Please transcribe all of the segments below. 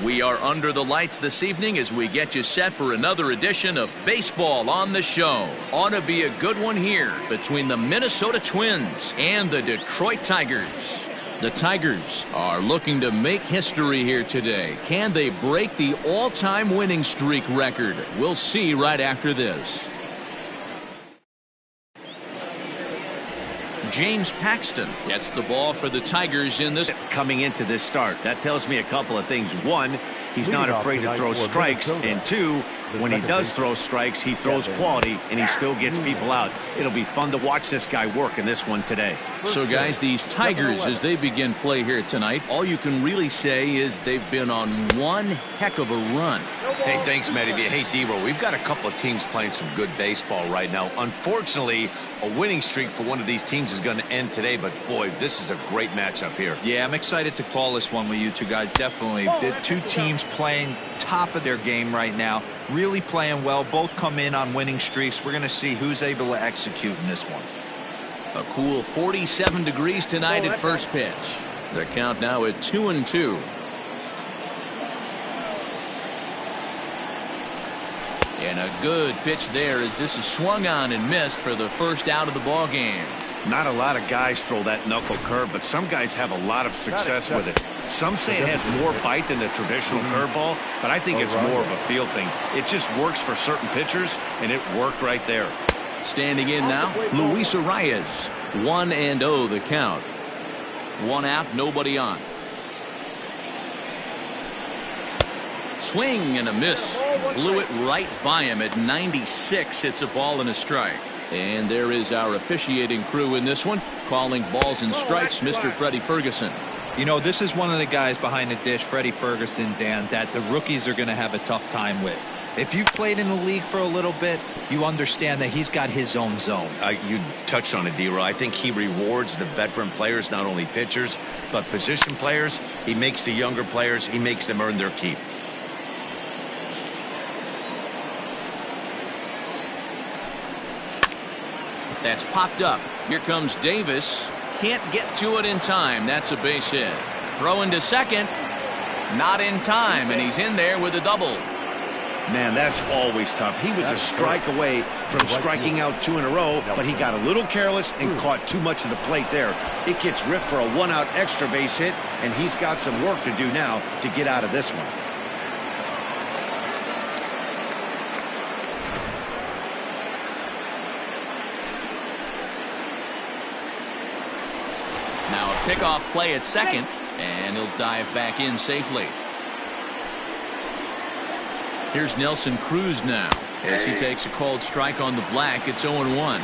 We are under the lights this evening as we get you set for another edition of Baseball on the Show. Ought to be a good one here between the Minnesota Twins and the Detroit Tigers. The Tigers are looking to make history here today. Can they break the all-time winning streak record? We'll see right after this. James Paxton gets the ball for the Tigers in this. Coming into this start, that tells me a couple of things. One, he's not afraid to throw strikes, and two, when he does throw strikes, he throws quality and he still gets people out. It'll be fun to watch this guy work in this one today. So guys, these Tigers, as they begin play here tonight, all you can really say is they've been on one heck of a run. Hey, thanks, Matty. Hey, D-Roll, we've got a couple of teams playing some good baseball right now. Unfortunately, a winning streak for one of these teams is going to end today, but boy, this is a great matchup here. Yeah, I'm excited to call this one with you two guys. Definitely. The two teams playing top of their game right now, really playing well. Both come in on winning streaks. We're going to see who's able to execute in this one. A cool 47 degrees tonight at first pitch. The count now at 2-2. And a good pitch there as this is swung on and missed for the first out of the ball game. Not a lot of guys throw that knuckle curve, but some guys have a lot of success with it. Some say it has more bite than the traditional curveball, but I think it's more of a feel thing. It just works for certain pitchers, and it worked right there. Standing in now, Luis Arias. 1-0 the count. One out, nobody on. Swing and a miss. Blew it right by him at 96. It's a ball and a strike. And there is our officiating crew in this one, calling balls and strikes, Mr. Freddie Ferguson. You know, this is one of the guys behind the dish, Freddie Ferguson, Dan, that the rookies are going to have a tough time with. If you've played in the league for a little bit, you understand that he's got his own zone. You touched on it, D-Roll. I think he rewards the veteran players, not only pitchers, but position players. He makes the younger players, he makes them earn their keep. That's popped up. Here comes Davis. Can't get to it in time. That's a base hit. Throwing to second. Not in time, and he's in there with a double. Man, that's always tough. He was a strike away from striking out 2 in a row, but he got a little careless and caught too much of the plate there. It gets ripped for a 1-out extra base hit, and he's got some work to do now to get out of this one. Now a pickoff play at second, and he'll dive back in safely. Here's Nelson Cruz now as he takes a called strike on the black. It's 0-1.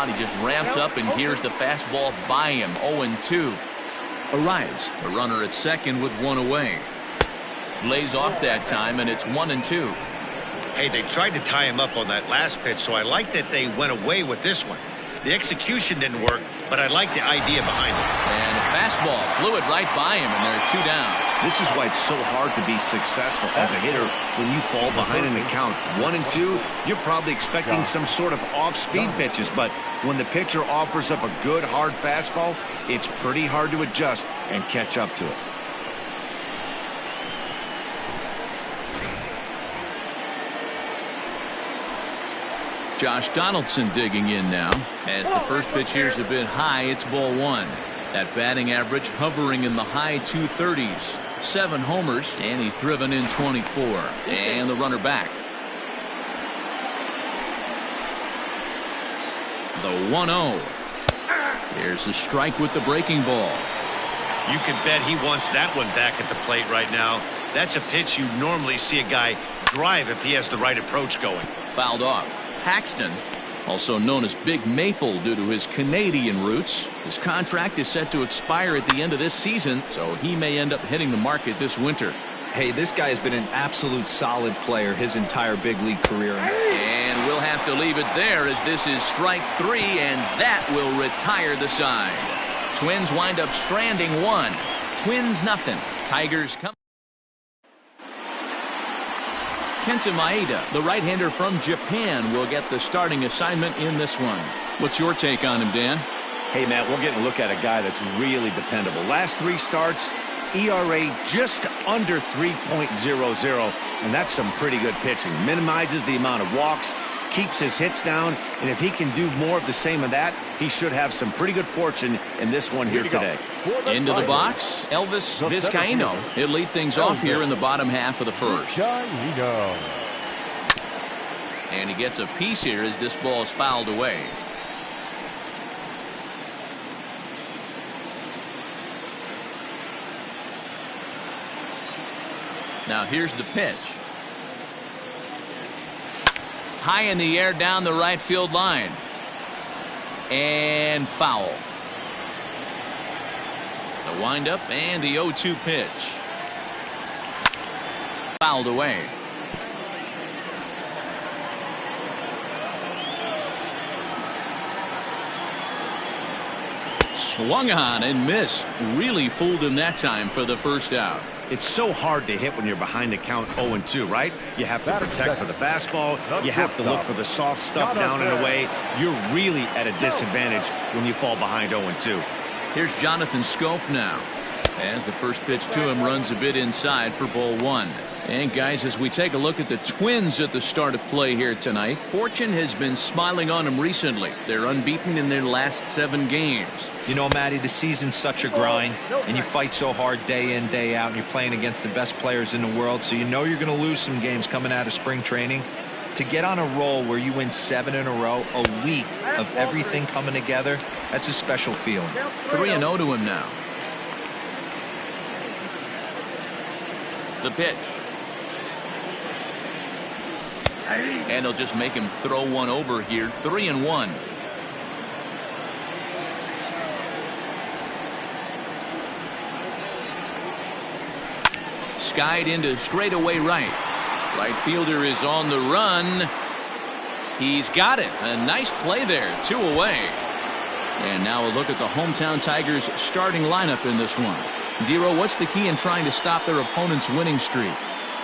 He just ramps up and gears the fastball by him. 0-2. Arias, the runner at second with one away. Lays off that time, and it's 1-2. Hey, they tried to tie him up on that last pitch, so I like that they went away with this one. The execution didn't work, but I like the idea behind it. And a fastball flew it right by him, and they're 2 down. This is why it's so hard to be successful as a hitter when you fall behind in the count. 1-2, you're probably expecting some sort of off-speed pitches, but when the pitcher offers up a good, hard fastball, it's pretty hard to adjust and catch up to it. Josh Donaldson digging in now. As the first pitch here's a bit high, it's ball 1. That batting average hovering in the high 230s. 7 homers, and he's driven in 24. And the runner back. The 1-0. Here's the strike with the breaking ball. You can bet he wants that one back at the plate right now. That's a pitch you normally see a guy drive if he has the right approach going. Fouled off. Paxton, also known as Big Maple due to his Canadian roots. His contract is set to expire at the end of this season, so he may end up hitting the market this winter. Hey, this guy has been an absolute solid player his entire big league career. And we'll have to leave it there as this is strike 3, and that will retire the side. Twins wind up stranding 1. Twins nothing. Tigers come. Kenta Maeda, the right-hander from Japan, will get the starting assignment in this one. What's your take on him, Dan? Hey, Matt, we're getting a look at a guy that's really dependable. Last 3 starts, ERA just under 3.00, and that's some pretty good pitching. Minimizes the amount of walks, keeps his hits down, and if he can do more of the same of that, he should have some pretty good fortune in this one here today. Into the box, Elvis Vizcaíno. He'll lead things off here in the bottom half of the first. And he gets a piece here as this ball is fouled away. Now here's the pitch. High in the air down the right field line. And foul. The windup and the 0-2 pitch. Fouled away. Swung on and missed. Really fooled him that time for the first out. It's so hard to hit when you're behind the count 0-2, right? You have to protect for the fastball. You have to look for the soft stuff down and away. You're really at a disadvantage when you fall behind 0-2. Here's Jonathan Scope now, as the first pitch to him runs a bit inside for ball 1. And guys, as we take a look at the Twins at the start of play here tonight, fortune has been smiling on them recently. They're unbeaten in their last 7 games. You know, Matty, the season's such a grind, and you fight so hard day in, day out, and you're playing against the best players in the world, so you know you're going to lose some games coming out of spring training. To get on a roll where you win 7 in a row, a week of everything coming together, that's a special feeling. 3-0 to him now. The pitch. And he'll just make him throw one over here. 3-1. Skied into straightaway right. Right fielder is on the run. He's got it. A nice play there. 2 away. And now a look at the hometown Tigers starting lineup in this one. Dero, what's the key in trying to stop their opponent's winning streak?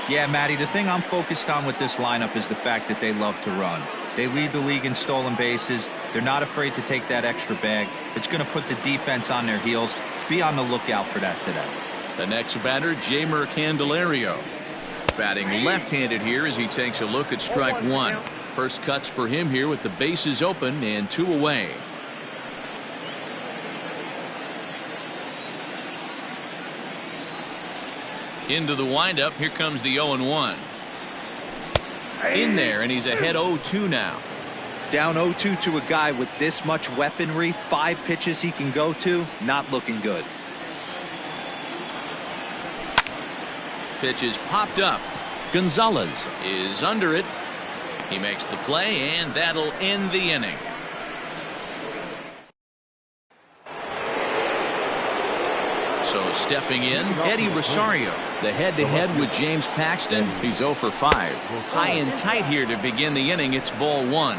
Yeah, Matty, the thing I'm focused on with this lineup is the fact that they love to run. They lead the league in stolen bases. They're not afraid to take that extra bag. It's going to put the defense on their heels. Be on the lookout for that today. The next batter, Jeimer Candelario. Batting left-handed here as he takes a look at strike 1. First cuts for him here with the bases open and 2 away. Into the windup. Here comes the 0-1. In there, and he's ahead 0-2 now. Down 0-2 to a guy with this much weaponry, 5 pitches he can go to, not looking good. Pitch is popped up. Gonzalez is under it. He makes the play, and that'll end the inning. So stepping in, Eddie Rosario. The head-to-head with James Paxton. He's 0 for 5. High and tight here to begin the inning. It's ball 1.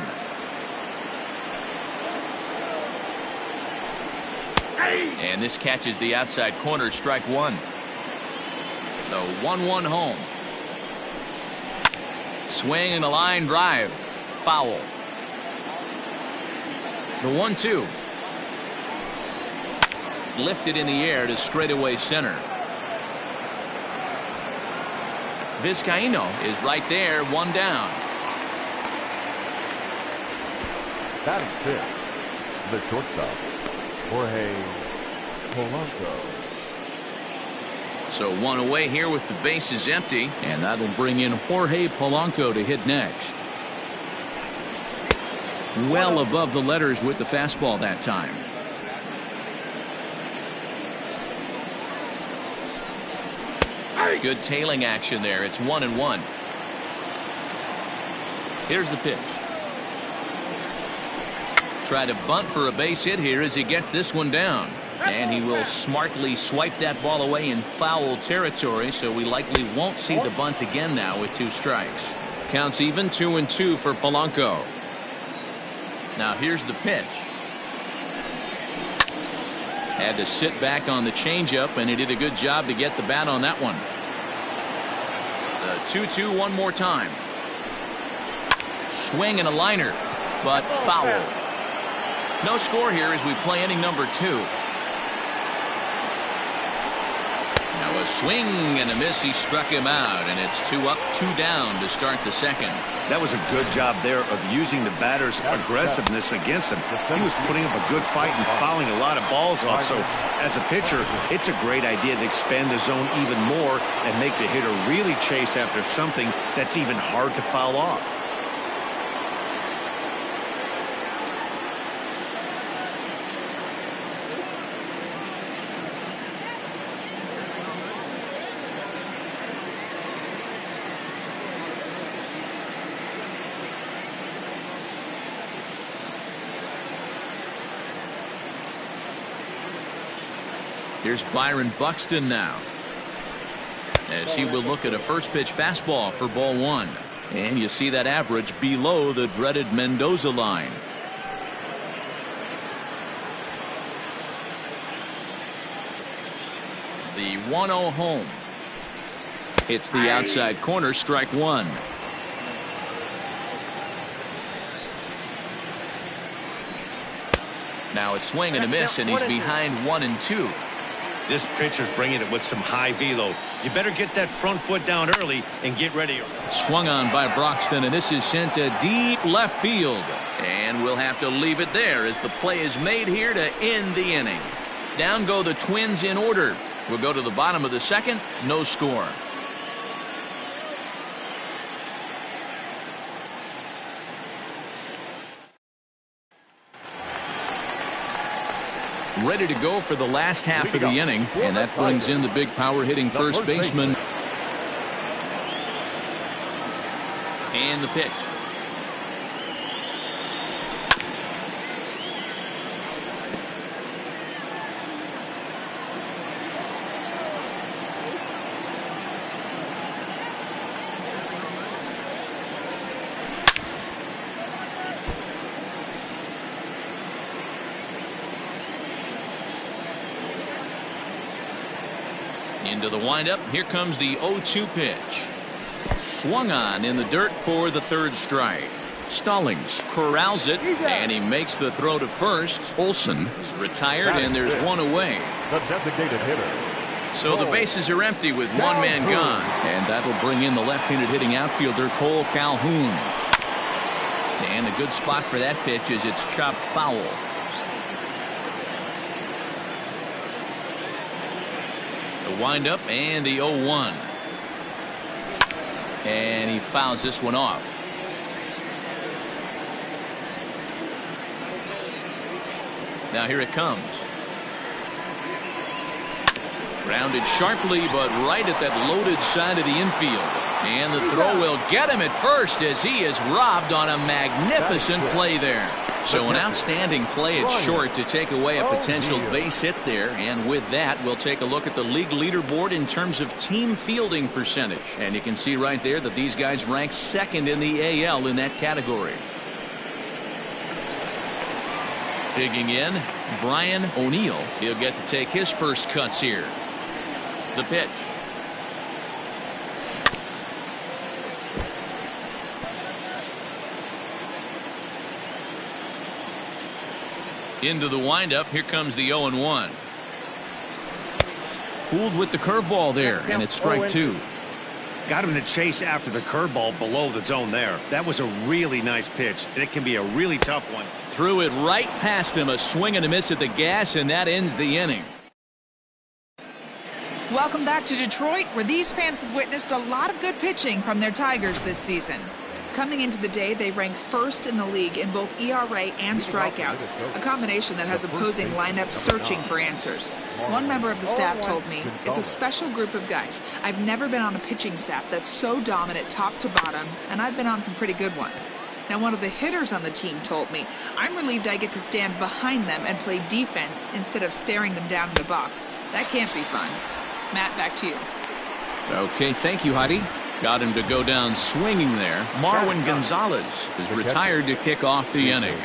And this catches the outside corner. Strike 1. The 1-1 home. Swing and a line drive. Foul. The 1-2. Lifted in the air to straightaway center. Vizcaíno is right there, 1 down. Batting 5th, the shortstop, Jorge Polanco. So 1 away here with the bases empty, and that'll bring in Jorge Polanco to hit next. Well above the letters with the fastball that time. Good tailing action there. It's 1-1. Here's the pitch. Try to bunt for a base hit here as he gets this one down. And he will smartly swipe that ball away in foul territory, so we likely won't see the bunt again now with 2 strikes. Counts even, 2-2 for Polanco. Now here's the pitch. Had to sit back on the changeup, and he did a good job to get the bat on that one. The 2-2 one more time. Swing and a liner, but foul. No score here as we play inning number 2. Now a swing and a miss. He struck him out, and it's 2 up, 2 down to start the second. That was a good job there of using the batter's aggressiveness against him. He was putting up a good fight and fouling a lot of balls off. So as a pitcher, it's a great idea to expand the zone even more and make the hitter really chase after something that's even hard to foul off. Here's Byron Buxton now, as he will look at a first pitch fastball for ball 1. And you see that average below the dreaded Mendoza line. The 1-0 home. Hits the outside corner, strike 1. Now it's swing and a miss, and he's behind 1-2. This pitcher's bringing it with some high velo. You better get that front foot down early and get ready. Swung on by Broxton, and this is sent to deep left field. And we'll have to leave it there as the play is made here to end the inning. Down go the Twins in order. We'll go to the bottom of the second. No score. Ready to go for the last half of the inning, and that brings in the big power hitting first baseman. And the pitch. Into the windup. Here comes the 0-2 pitch. Swung on in the dirt for the third strike. Stallings corrals it, and he makes the throw to first. Olsen is retired, and there's one away. The designated hitter. So the bases are empty with one man gone, and that'll bring in the left-handed hitting outfielder Cole Calhoun. And a good spot for that pitch is it's chopped foul. The windup and the 0-1. And he fouls this one off. Now here it comes. Grounded sharply, but right at that loaded side of the infield. And the throw will get him at first as he is robbed on a magnificent play there. So an outstanding play at short to take away a potential base hit there. And with that, we'll take a look at the league leaderboard in terms of team fielding percentage. And you can see right there that these guys rank second in the AL in that category. Digging in, Brian O'Neill. He'll get to take his first cuts here. The pitch. Into the windup. Here comes the 0-1. Fooled with the curveball there, and it's strike 2. Got him to chase after the curveball below the zone there. That was a really nice pitch, and it can be a really tough one. Threw it right past him, a swing and a miss at the gas, and that ends the inning. Welcome back to Detroit, where these fans have witnessed a lot of good pitching from their Tigers this season. Coming into the day, they rank first in the league in both ERA and strikeouts, a combination that has opposing lineups searching for answers. One member of the staff told me, "It's a special group of guys. I've never been on a pitching staff that's so dominant top to bottom, and I've been on some pretty good ones." Now, one of the hitters on the team told me, "I'm relieved I get to stand behind them and play defense instead of staring them down in the box. That can't be fun." Matt, back to you. Okay, thank you, Heidi. Got him to go down swinging there. Marwin Gonzalez is retired to kick off the inning.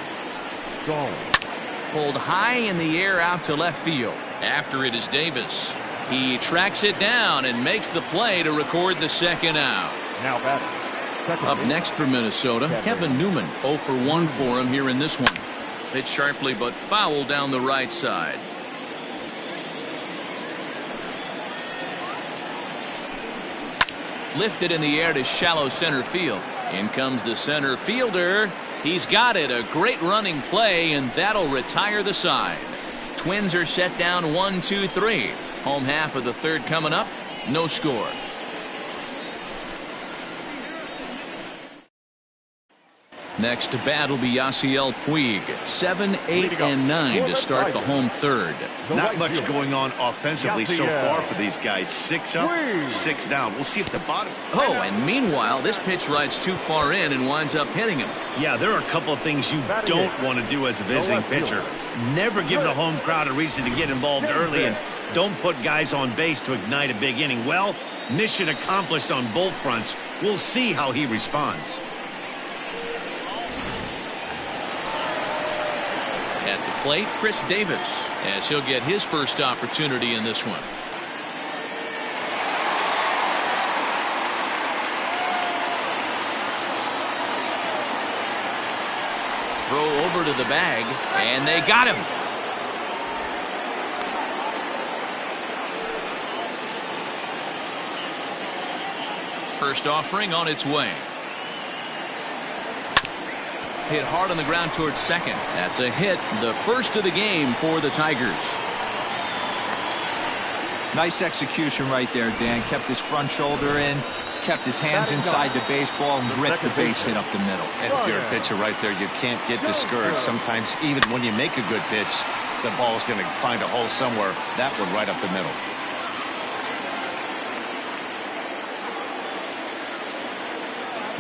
Pulled high in the air out to left field. After it is Davis. He tracks it down and makes the play to record the second out. Now batting. Up next for Minnesota, Kevin Newman. 0 for 1 for him here in this one. Hit sharply but foul down the right side. Lifted in the air to shallow center field. In comes the center fielder. He's got it. A great running play, and that'll retire the side. Twins are set down 1-2-3. Home half of the third coming up. No score. Next to bat will be Yasiel Puig. 7, 8, and 9 to start the home third. Not much going on offensively so far for these guys. 6 up, 6 down. We'll see if the bottom. Oh, and meanwhile, this pitch rides too far in and winds up hitting him. Yeah, there are a couple of things you don't want to do as a visiting pitcher. Never give the home crowd a reason to get involved early, and don't put guys on base to ignite a big inning. Well, mission accomplished on both fronts. We'll see how he responds. At the plate, Chris Davis, as he'll get his first opportunity in this one. Throw over to the bag, and they got him. First offering on its way. Hit hard on the ground towards second. That's a hit, the first of the game for the Tigers. Nice execution right there, Dan. Kept his front shoulder in, kept his hands inside the baseball, and ripped the base hit up the middle. And if you're a pitcher right there, you can't get discouraged. Sometimes even when you make a good pitch, the ball's going to find a hole somewhere. That one right up the middle.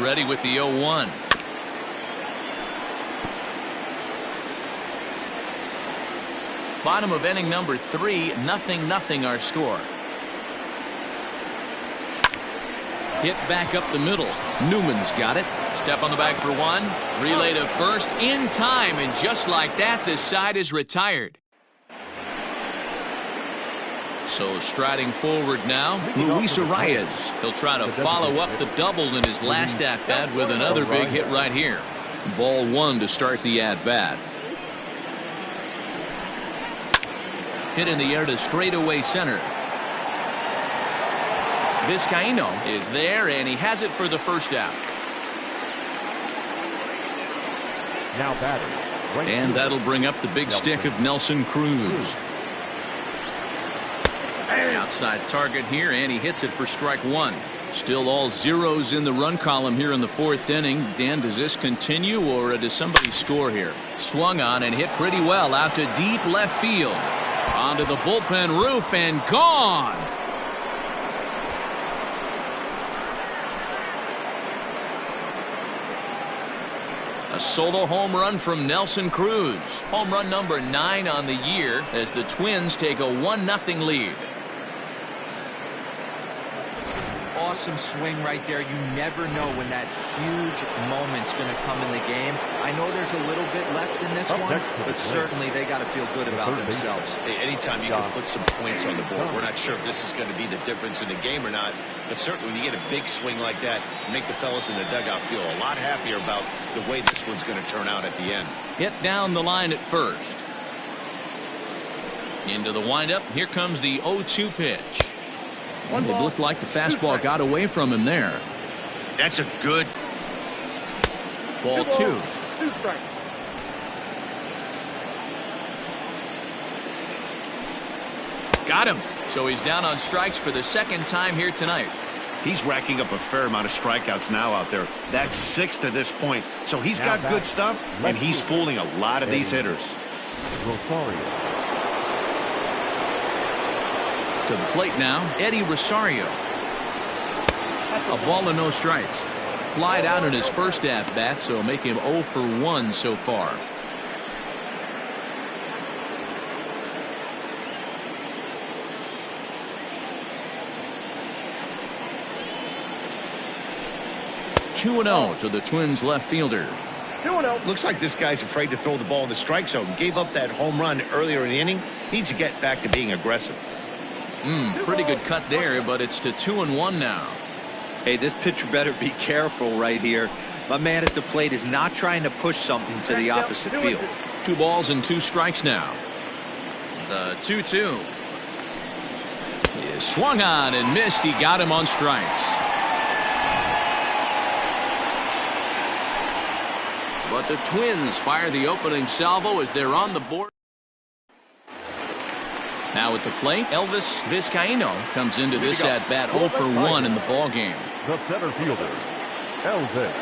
Ready with the 0-1. Bottom of inning number 3, 0-0 our score. Hit back up the middle. Newman's got it. Step on the bag for one. Relay to first in time, and just like that, this side is retired. So striding forward now, Luis Arias. He'll try to follow up the double in his last at-bat with another big hit right here. Ball 1 to start the at-bat. Hit in the air to straightaway center. Vizcaíno is there, and he has it for the first out. Now batting. Right, and that'll bring up the big stick of Nelson Cruz. Outside target here, and he hits it for strike 1. Still all zeros in the run column here in the 4th inning. Dan, does this continue, or does somebody score here? Swung on and hit pretty well out to deep left field. Onto the bullpen roof and gone. A solo home run from Nelson Cruz. Home run number 9 on the year as the Twins take a 1-0 lead. Awesome swing right there. You never know when that huge moment's going to come in the game. I know there's a little bit left in this one, but certainly they got to feel good about themselves. Hey, anytime you can put some points on the board, we're not sure if this is going to be the difference in the game or not, but certainly when you get a big swing like that, make the fellas in the dugout feel a lot happier about the way this one's going to turn out at the end. Hit down the line at first. Into the windup. Here comes the 0-2 pitch. It looked like the fastball got away from him there. That's a good ball. 2. Got him. So he's down on strikes for the second time here tonight. He's racking up a fair amount of strikeouts now out there. That's 6 to this point. So he's got good stuff, and he's fooling a lot of these hitters. To the plate now, Eddie Rosario. A ball and no strikes. Flied out in his first at-bat, so make him 0 for 1 so far. Two 2-0 to the Twins left fielder. Looks like this guy's afraid to throw the ball in the strike zone. Gave up that home run earlier in the inning. Needs to get back to being aggressive. Pretty good cut there, but it's to 2-1 now. Hey, this pitcher better be careful right here. My man at the plate is not trying to push something to the opposite field. 2 balls and 2 strikes now. The 2-2 is swung on and missed. He got him on strikes. But the Twins fire the opening salvo as they're on the board. Now at the plate, Elvis Vizcaíno comes into this at bat 0 for 1 in the ball game. The center fielder, Elvis.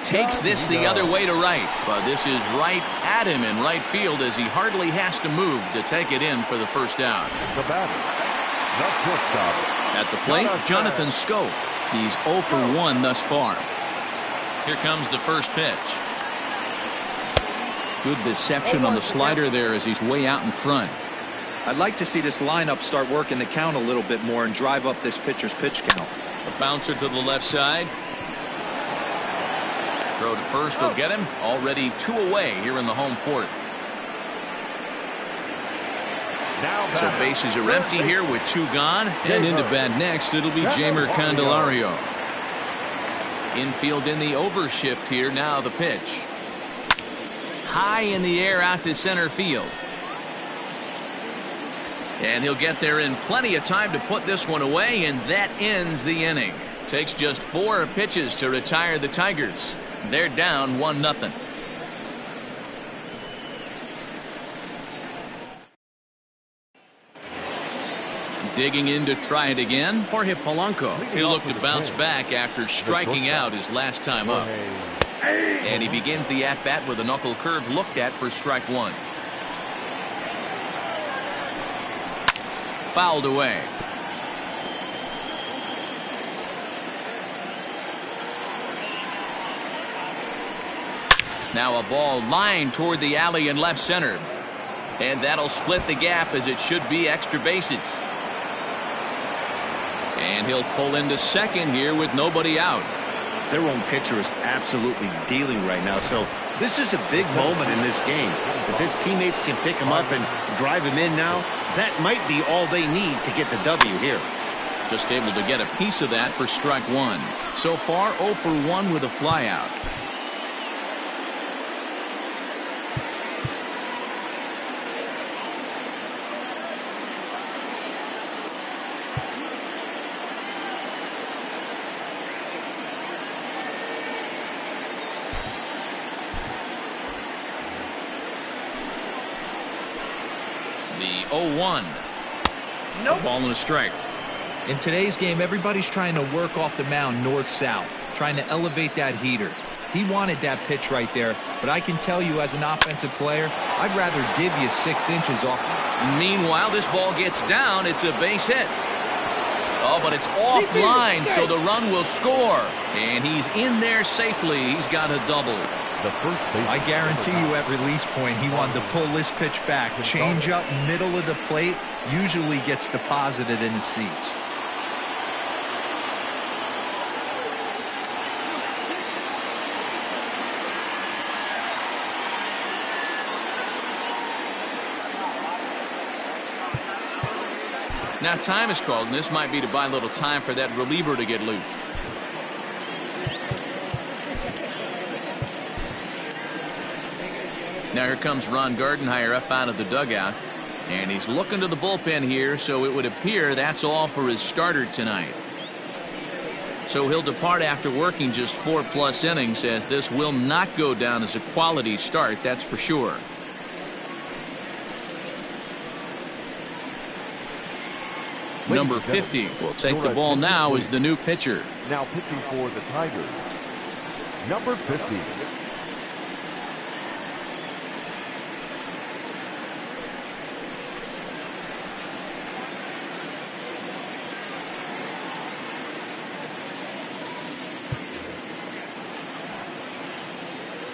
Takes this the other way to right, but this is right at him in right field as he hardly has to move to take it in for the first out. The batter, the shortstop. At the plate, Jonathan Scope. He's 0 for 1 thus far. Here comes the first pitch. Good deception on the slider there as he's way out in front. I'd like to see this lineup start working the count a little bit more and drive up this pitcher's pitch count. A bouncer to the left side. Throw to first will get him. Already 2 away here in the home 4th. So bases are empty here with 2 gone. And into bat next, it'll be Jeimer Candelario. Infield in the overshift here. Now the pitch. High in the air out to center field. And he'll get there in plenty of time to put this one away, and that ends the inning. Takes just 4 pitches to retire the Tigers. They're down 1-0. Digging in to try it again, Jorge Polanco. He'll look to bounce back after striking out his last time up. And he begins the at-bat with a knuckle curve looked at for strike 1. Fouled away. Now a ball lined toward the alley in left center. And that'll split the gap as it should be extra bases. And he'll pull into second here with nobody out. Their own pitcher is absolutely dealing right now, so this is a big moment in this game. If his teammates can pick him up and drive him in now, that might be all they need to get the W here. Just able to get a piece of that for strike 1. So far 0 for 1 with a flyout. The 0-1. Nope. Ball and a strike. In today's game, everybody's trying to work off the mound north-south, trying to elevate that heater. He wanted that pitch right there, but I can tell you as an offensive player, I'd rather give you 6 inches off. Meanwhile, this ball gets down. It's a base hit. Oh, but it's offline, so the run will score. And he's in there safely. He's got a double. I guarantee you at release point he wanted to pull this pitch back. Change up middle of the plate usually gets deposited in the seats. Now time is called, and this might be to buy a little time for that reliever to get loose. Now here comes Ron Gardenhire up out of the dugout, and he's looking to the bullpen here, so it would appear that's all for his starter tonight. So he'll depart after working just 4+ innings, as this will not go down as a quality start, that's for sure. Number 50 will take the ball now as the new pitcher. Now pitching for the Tigers, number 50.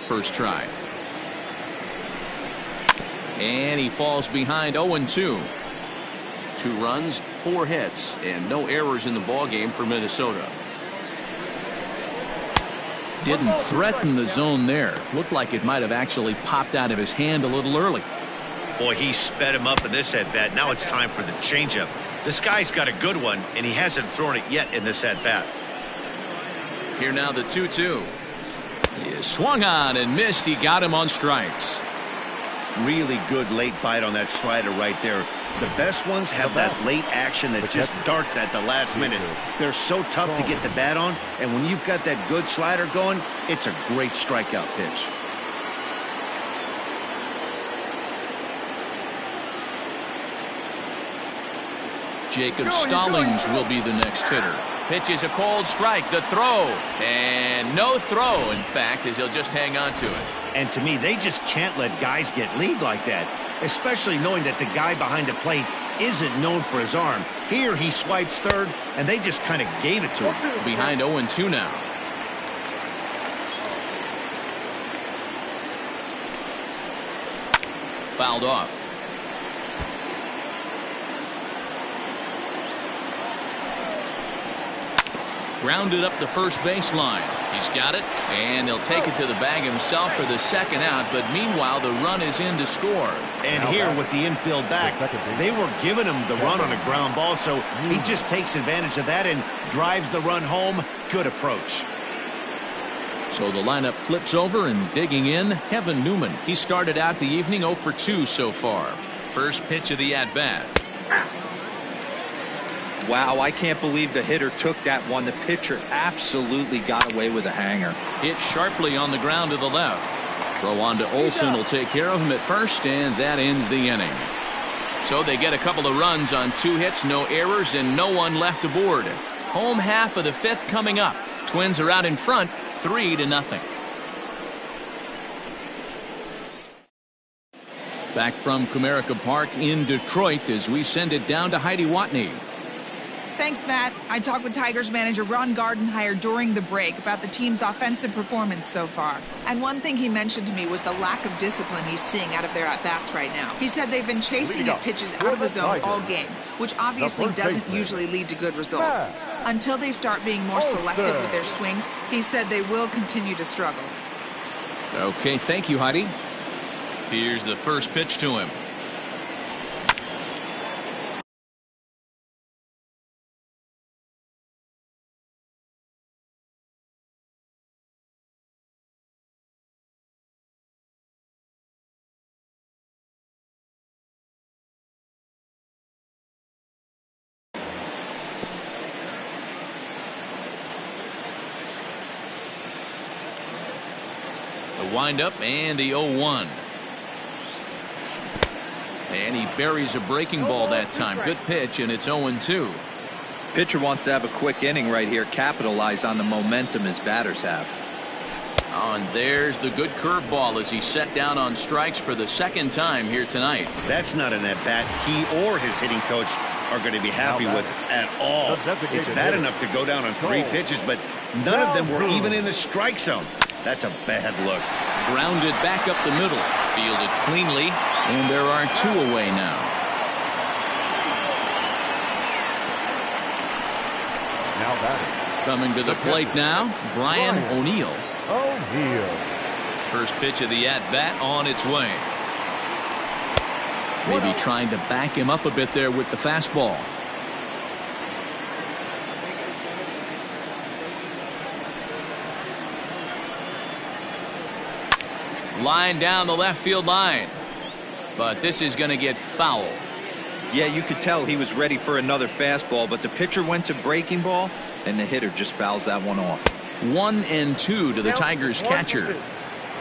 First try. And he falls behind 0-2. 2 runs, 4 hits, and no errors in the ballgame for Minnesota. Didn't threaten the zone there. Looked like it might have actually popped out of his hand a little early. Boy, he sped him up in this at-bat. Now it's time for the changeup. This guy's got a good one, and he hasn't thrown it yet in this at-bat. Here now the 2-2. He is swung on and missed. He got him on strikes. Really good late bite on that slider right there. The best ones have that late action that just darts at the last minute. They're so tough to get the bat on, and when you've got that good slider going, it's a great strikeout pitch. Jacob Stallings will be the next hitter. Pitch is a cold strike. The throw. And no throw, in fact, as he'll just hang on to it. And to me, they just can't let guys get lead like that, especially knowing that the guy behind the plate isn't known for his arm. Here he swipes third, and they just kind of gave it to him. Behind 0-2 now. Fouled off. Grounded up the first baseline. He's got it, and he'll take it to the bag himself for the second out, but meanwhile the run is in to score. And here with the infield back, they were giving him the run on a ground ball, so he just takes advantage of that and drives the run home. Good approach. So the lineup flips over, and digging in, Kevin Newman. He started out the evening 0 for 2 so far. First pitch of the at-bat. Wow, I can't believe the hitter took that one. The pitcher absolutely got away with a hanger. Hit sharply on the ground to the left. Throw on to Olsen will take care of him at first, and that ends the inning. So they get a couple of runs on 2 hits, no errors, and no one left aboard. Home half of the 5th coming up. Twins are out in front, 3-0. Back from Comerica Park in Detroit as we send it down to Heidi Watney. Thanks, Matt. I talked with Tigers manager Ron Gardenhire during the break about the team's offensive performance so far. And one thing he mentioned to me was the lack of discipline he's seeing out of their at-bats right now. He said they've been chasing at pitches out of the zone all game, which obviously doesn't usually lead to good results. Until they start being more selective with their swings, he said they will continue to struggle. Okay, thank you, Heidi. Here's the first pitch to him. The windup and the 0-1. And he buries a breaking ball that time. Good pitch, and it's 0-2. Pitcher wants to have a quick inning right here, capitalize on the momentum his batters have. Oh, and there's the good curveball as he set down on strikes for the second time here tonight. That's not an at-bat he or his hitting coach are going to be happy with at all. It's bad enough to go down on 3 pitches, but none of them were even in the strike zone. That's a bad look. Grounded back up the middle. Fielded cleanly, and there are 2 away now. Coming to the plate now, Brian O'Neill. First pitch of the at-bat on its way. Maybe trying to back him up a bit there with the fastball. Line down the left field line. But this is going to get foul. Yeah, you could tell he was ready for another fastball, but the pitcher went to breaking ball, and the hitter just fouls that one off. 1-2 to the Tigers catcher.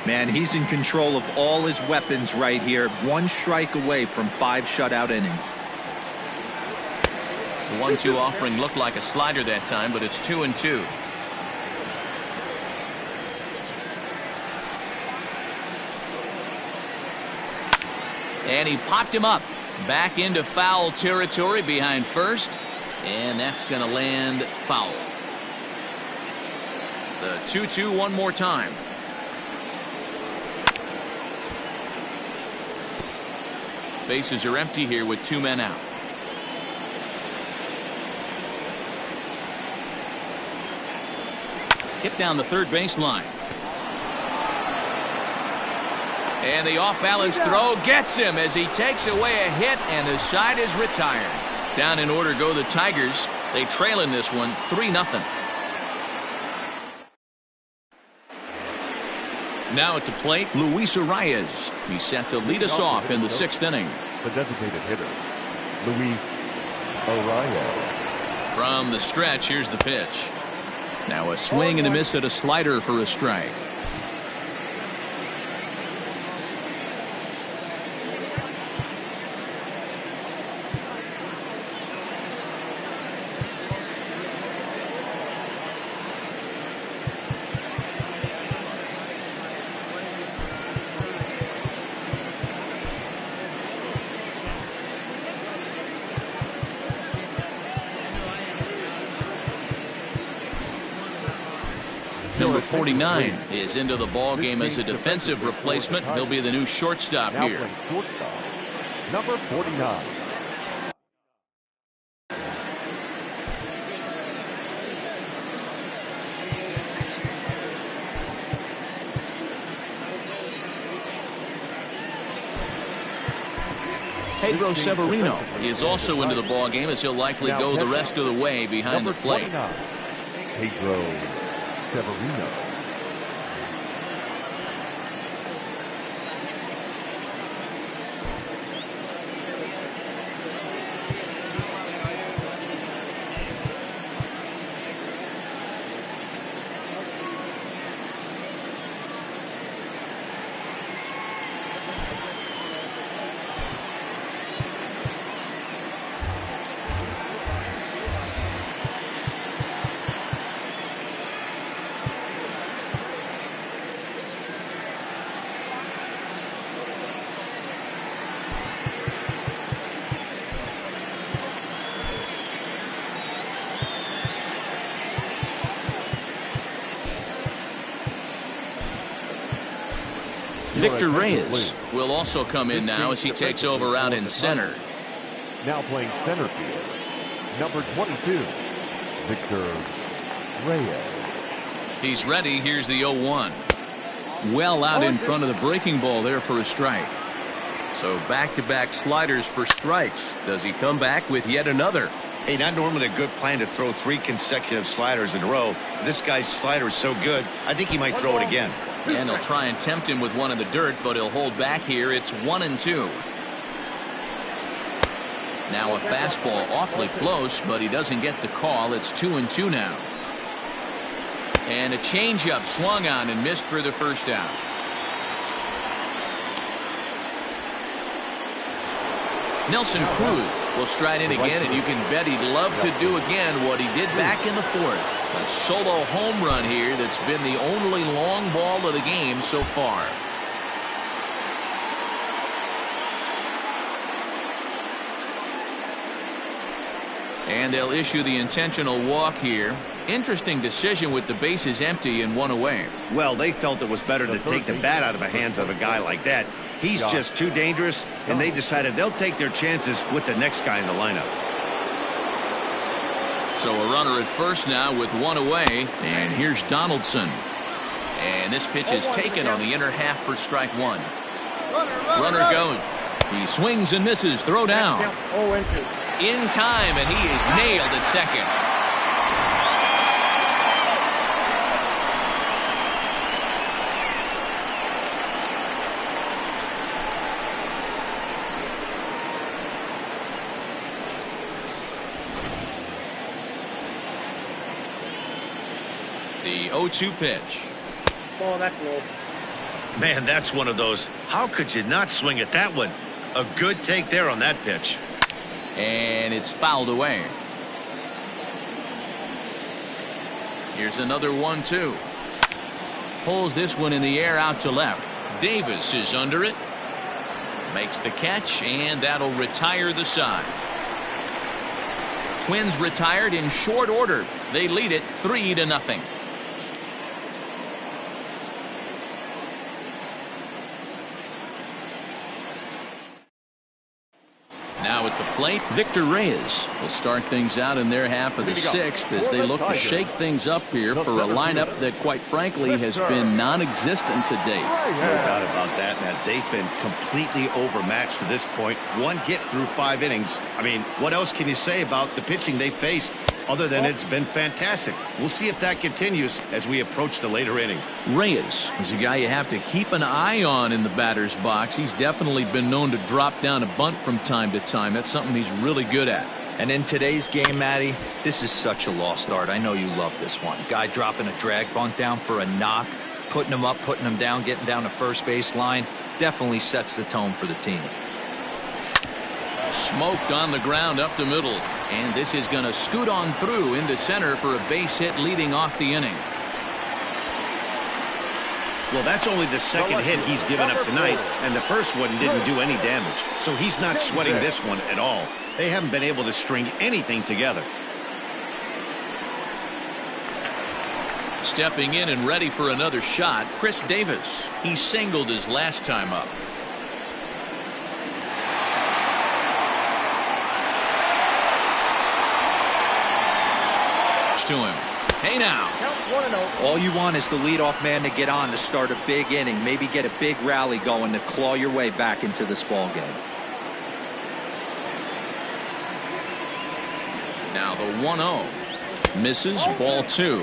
Man, he's in control of all his weapons right here. 1 strike away from 5 shutout innings. The 1-2 offering looked like a slider that time, but it's 2-2. And he popped him up back into foul territory behind first, and that's going to land foul. The 2-2 one more time. Bases are empty here with 2 men out. Hit down the third baseline. And the off-balance throw gets him as he takes away a hit, and the side is retired. Down in order go the Tigers. They trail in this one 3-0. Now at the plate, Luis Arias. He's set to lead us off in the 6th inning. The designated hitter, Luis Arias. From the stretch, here's the pitch. Now a swing and a miss at a slider for a strike. Number 49 is into the ball game as a defensive replacement. He'll be the new shortstop here. Number 49. Pedro Severino is also into the ball game as he'll likely go the rest of the way behind the plate. Pedro Severino. Victor Reyes will also come in now as he takes over out in center. Now playing center field, number 22, Victor Reyes. He's ready. Here's the 0-1. Well out in front of the breaking ball there for a strike. So back-to-back sliders for strikes. Does he come back with yet another? Hey, not normally a good plan to throw 3 consecutive sliders in a row. This guy's slider is so good, I think he might throw it again. And he'll try and tempt him with one in the dirt, but he'll hold back here. It's 1-2. Now a fastball awfully close, but he doesn't get the call. It's 2-2 now. And a changeup swung on and missed for the first out. Nelson Cruz will stride in again, and you can bet he'd love to do again what he did back in the 4th. A solo home run here that's been the only long ball of the game so far. And they'll issue the intentional walk here. Interesting decision with the bases empty and 1 away. Well, they felt it was better to take the bat out of the hands of a guy like that. He's just too dangerous, and they decided they'll take their chances with the next guy in the lineup. So a runner at first now with 1 away, and here's Donaldson. And this pitch is taken on the inner half for strike 1. Runner goes. He swings and misses. Throw down. In time, and he is nailed at second. The 0-2 pitch. Oh, that's low. Man, that's one of those. How could you not swing at that one? A good take there on that pitch. And it's fouled away. Here's another 1-2. Pulls this one in the air out to left. Davis is under it. Makes the catch, and that'll retire the side. Twins retired in short order. They lead it 3-0. Now at the plate, Victor Reyes will start things out in their half of the 6th as they look to shake things up here for a lineup that, quite frankly, has been non-existent to date. No doubt about that, Matt. They've been completely overmatched to this point. 1 hit through 5 innings. I mean, what else can you say about the pitching they faced? Other than it's been fantastic. We'll see if that continues as we approach the later inning. Reyes is a guy you have to keep an eye on in the batter's box. He's definitely been known to drop down a bunt from time to time. That's something he's really good at. And in today's game, Matty, this is such a lost art. I know you love this one. Guy dropping a drag bunt down for a knock, putting him up, putting him down, getting down the first base line. Definitely sets the tone for the team. Smoked on the ground up the middle. And this is going to scoot on through into center for a base hit leading off the inning. Well, that's only the second hit he's given up tonight, and the first one didn't do any damage. So he's not sweating this one at all. They haven't been able to string anything together. Stepping in and ready for another shot, Chris Davis. He singled his last time up. To him. Hey now. All you want is the leadoff man to get on to start a big inning, maybe get a big rally going to claw your way back into this ball game. Now the 1-0 misses, ball 2.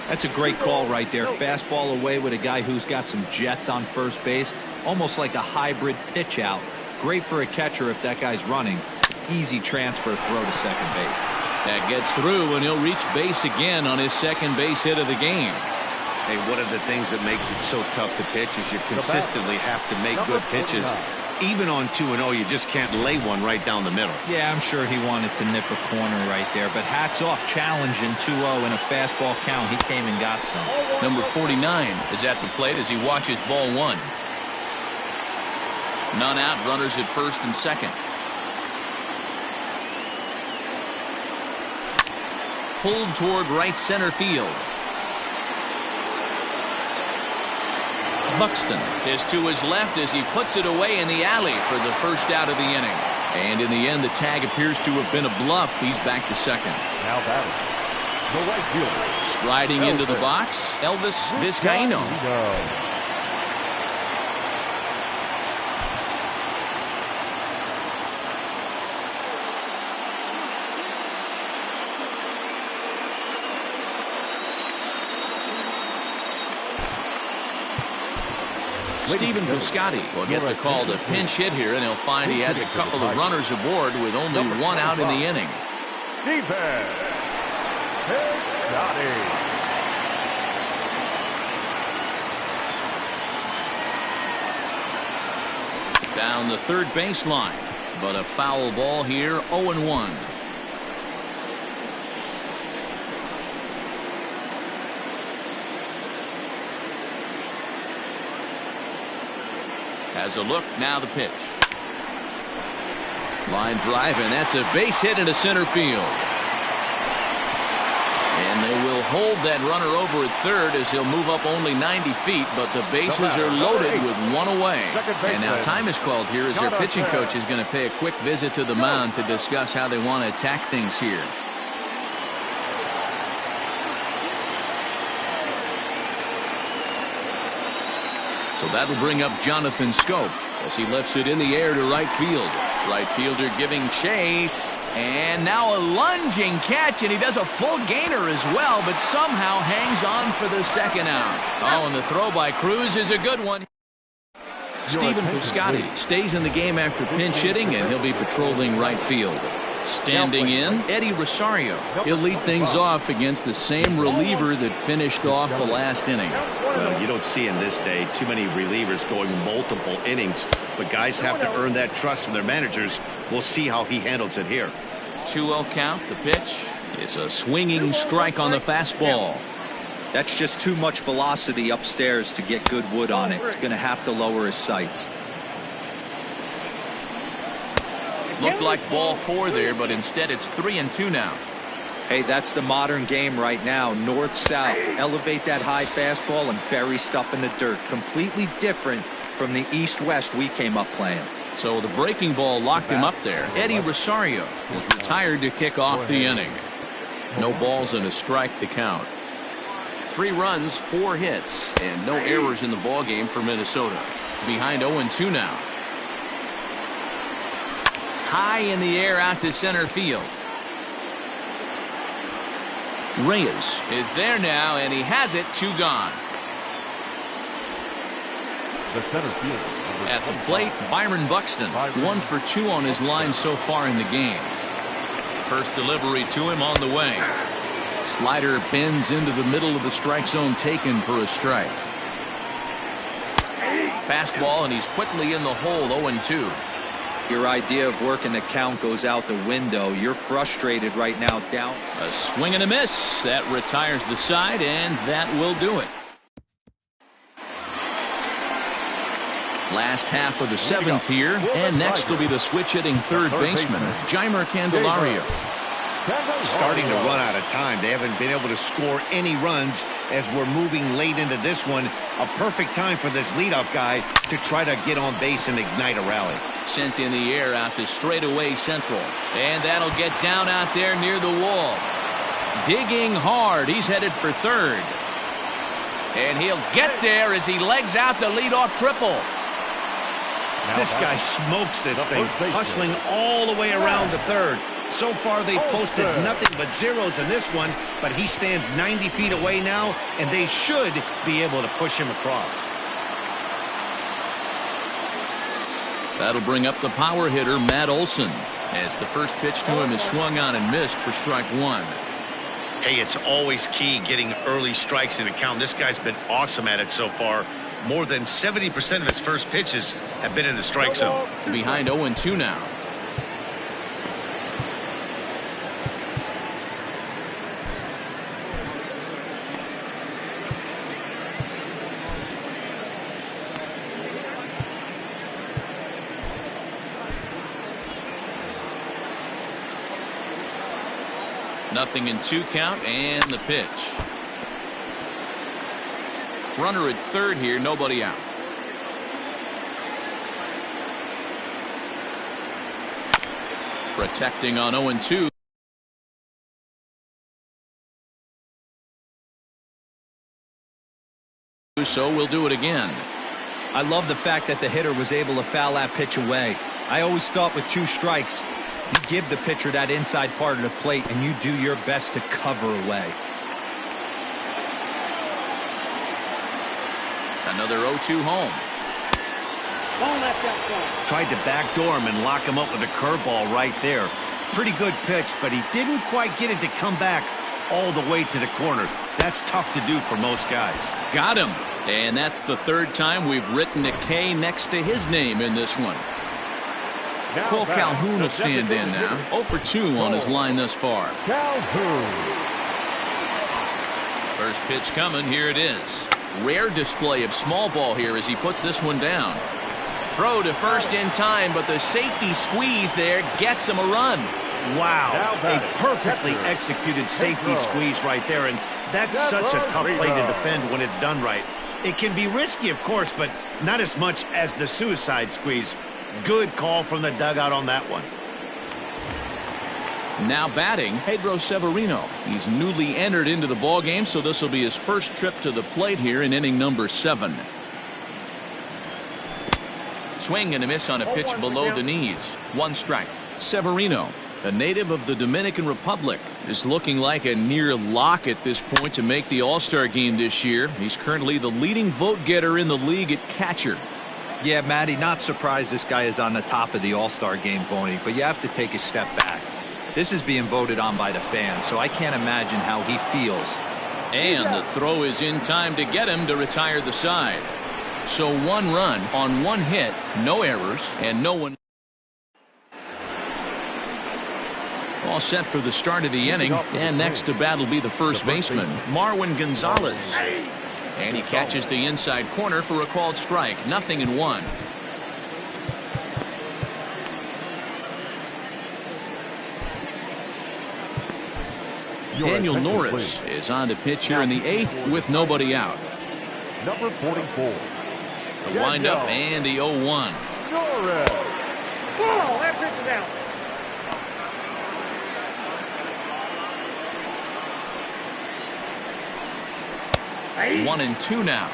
That's a great call right there. Fastball away with a guy who's got some jets on first base, almost like a hybrid pitch out. Great for a catcher if that guy's running. Easy transfer throw to second base. That gets through, and he'll reach base again on his second base hit of the game. Hey, one of the things that makes it so tough to pitch is you consistently have to make good pitches. Even on 2-0, you just can't lay one right down the middle. Yeah, I'm sure he wanted to nip a corner right there, but hats off, challenging 2-0 in a fastball count. He came and got some. Number 49 is at the plate as he watches ball 1. None out, runners at first and second. Pulled toward right center field. Buxton is to his left as he puts it away in the alley for the first out of the inning. And in the end, the tag appears to have been a bluff. He's back to second. Now batting, the right fielder. Striding into the box, Elvis Vizcaíno. Stephen Piscotty will get the call to pinch hit here, and he'll find he has a couple of runners aboard with only one out in the inning. Defense. Piscotty. Down the third baseline, but a foul ball here, 0-1. Has a look, now the pitch. Line drive, and that's a base hit into center field. And they will hold that runner over at third as he'll move up only 90 feet, but the bases are loaded with one away. And now time is called here as their pitching coach is going to pay a quick visit to the mound to discuss how they want to attack things here. So that'll bring up Jonathan Scope as he lifts it in the air to right field. Right fielder giving chase, and now a lunging catch, and he does a full gainer as well, but somehow hangs on for the second out. Oh, and the throw by Cruz is a good one. Stephen Piscotty stays in the game after pinch hitting, and he'll be patrolling right field. Standing in, Eddie Rosario. He'll lead things off against the same reliever that finished off the last inning. Well, you don't see in this day too many relievers going multiple innings, but guys have to earn that trust from their managers. We'll see how he handles it here. 2-0 count. The pitch is a swinging strike on the fastball. That's just too much velocity upstairs to get good wood on it. It's going to have to lower his sights. Looked like ball 4 there, but instead it's 3-2 now. Hey, that's the modern game right now. North-south. Elevate that high fastball and bury stuff in the dirt. Completely different from the east-west we came up playing. So the breaking ball locked him up there. Eddie Rosario is retired to kick off the inning. No balls and a strike to count. 3 runs, 4 hits, and no errors in the ballgame for Minnesota. Behind 0-2 now. High in the air out to center field. Reyes is there now, and he has it. 2 gone. The center fielder. At the plate, Byron Buxton. 1 for 2 on his line so far in the game. First delivery to him on the way. Slider bends into the middle of the strike zone, taken for a strike. Fastball, and he's quickly in the hole. 0-2. Your idea of working the count goes out the window. You're frustrated right now, down. A swing and a miss. That retires the side, and that will do it. Last half of the 7th here, and next will be the switch-hitting third baseman, Jeimer Candelario. Starting to run out of time. They haven't been able to score any runs as we're moving late into this one. A perfect time for this leadoff guy to try to get on base and ignite a rally. Sent in the air out to straightaway central, and that'll get down out there near the wall. Digging hard. He's headed for third, and he'll get there as he legs out the leadoff triple. This guy smokes this thing, hustling all the way around the third. So far, they've posted nothing but zeros in this one, but he stands 90 feet away now, and they should be able to push him across. That'll bring up the power hitter, Matt Olson, as the first pitch to him is swung on and missed for strike 1. Hey, it's always key getting early strikes in the count. This guy's been awesome at it so far. More than 70% of his first pitches have been in the strike zone. Behind 0-2 now. Nothing in 2 count, and the pitch. Runner at third here, nobody out. Protecting on 0-2. So we'll do it again. I love the fact that the hitter was able to foul that pitch away. I always thought with 2 strikes, you give the pitcher that inside part of the plate and you do your best to cover away. Another 0-2 home. Tried to backdoor him and lock him up with a curveball right there. Pretty good pitch, but he didn't quite get it to come back all the way to the corner. That's tough to do for most guys. Got him. And that's the 3rd time we've written a K next to his name in this one. Cole Calhoun will stand in now. 0 for 2 on his line thus far. First pitch coming. Here it is. Rare display of small ball here as he puts this one down. Throw to first in time, but the safety squeeze there gets him a run. Wow, a perfectly executed safety squeeze right there, and that's such a tough play to defend when it's done right. It can be risky, of course, but not as much as the suicide squeeze. Good call from the dugout on that one. Now batting, Pedro Severino. He's newly entered into the ballgame, so this will be his first trip to the plate here in inning number 7. Swing and a miss on a pitch below the knees. 1 strike. Severino, a native of the Dominican Republic, is looking like a near lock at this point to make the All-Star game this year. He's currently the leading vote getter in the league at catcher. Yeah, Matty, not surprised this guy is on the top of the All-Star game voting, but you have to take a step back. This is being voted on by the fans, so I can't imagine how he feels. And the throw is in time to get him to retire the side. So 1 run on 1 hit, no errors, and no one. All set for the start of the inning, and next to bat will be the first baseman, Marwin Gonzalez. And he catches the inside corner for a called strike. 0-1. Daniel Norris is on to pitch here in the 8th with nobody out. Number 44. The windup and the 0-1. Norris. Ball, that pitch is out. 1-2 now.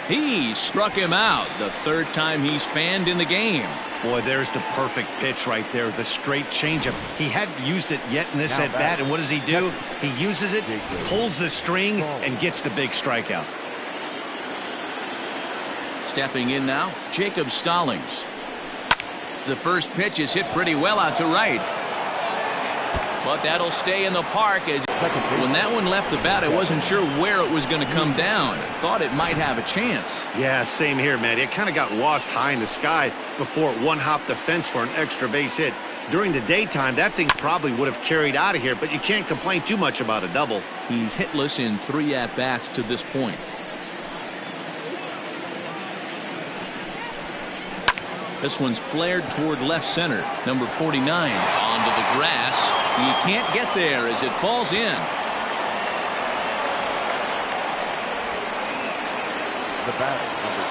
He struck him out, the third time he's fanned in the game. Boy, there's the perfect pitch right there, the straight changeup. He hadn't used it yet in this at-bat, and what does he do? He uses it, pulls the string, and gets the big strikeout. Stepping in now, Jacob Stallings. The first pitch is hit pretty well out to right. But that'll stay in the park. As when that one left the bat, I wasn't sure where it was going to come down. Thought it might have a chance. Yeah, same here, man. It kind of got lost high in the sky before it one-hopped the fence for an extra base hit. During the daytime, that thing probably would have carried out of here, but you can't complain too much about a double. He's hitless in 3 at-bats to this point. This one's flared toward left center. Number 49 onto the grass. He can't get there as it falls in.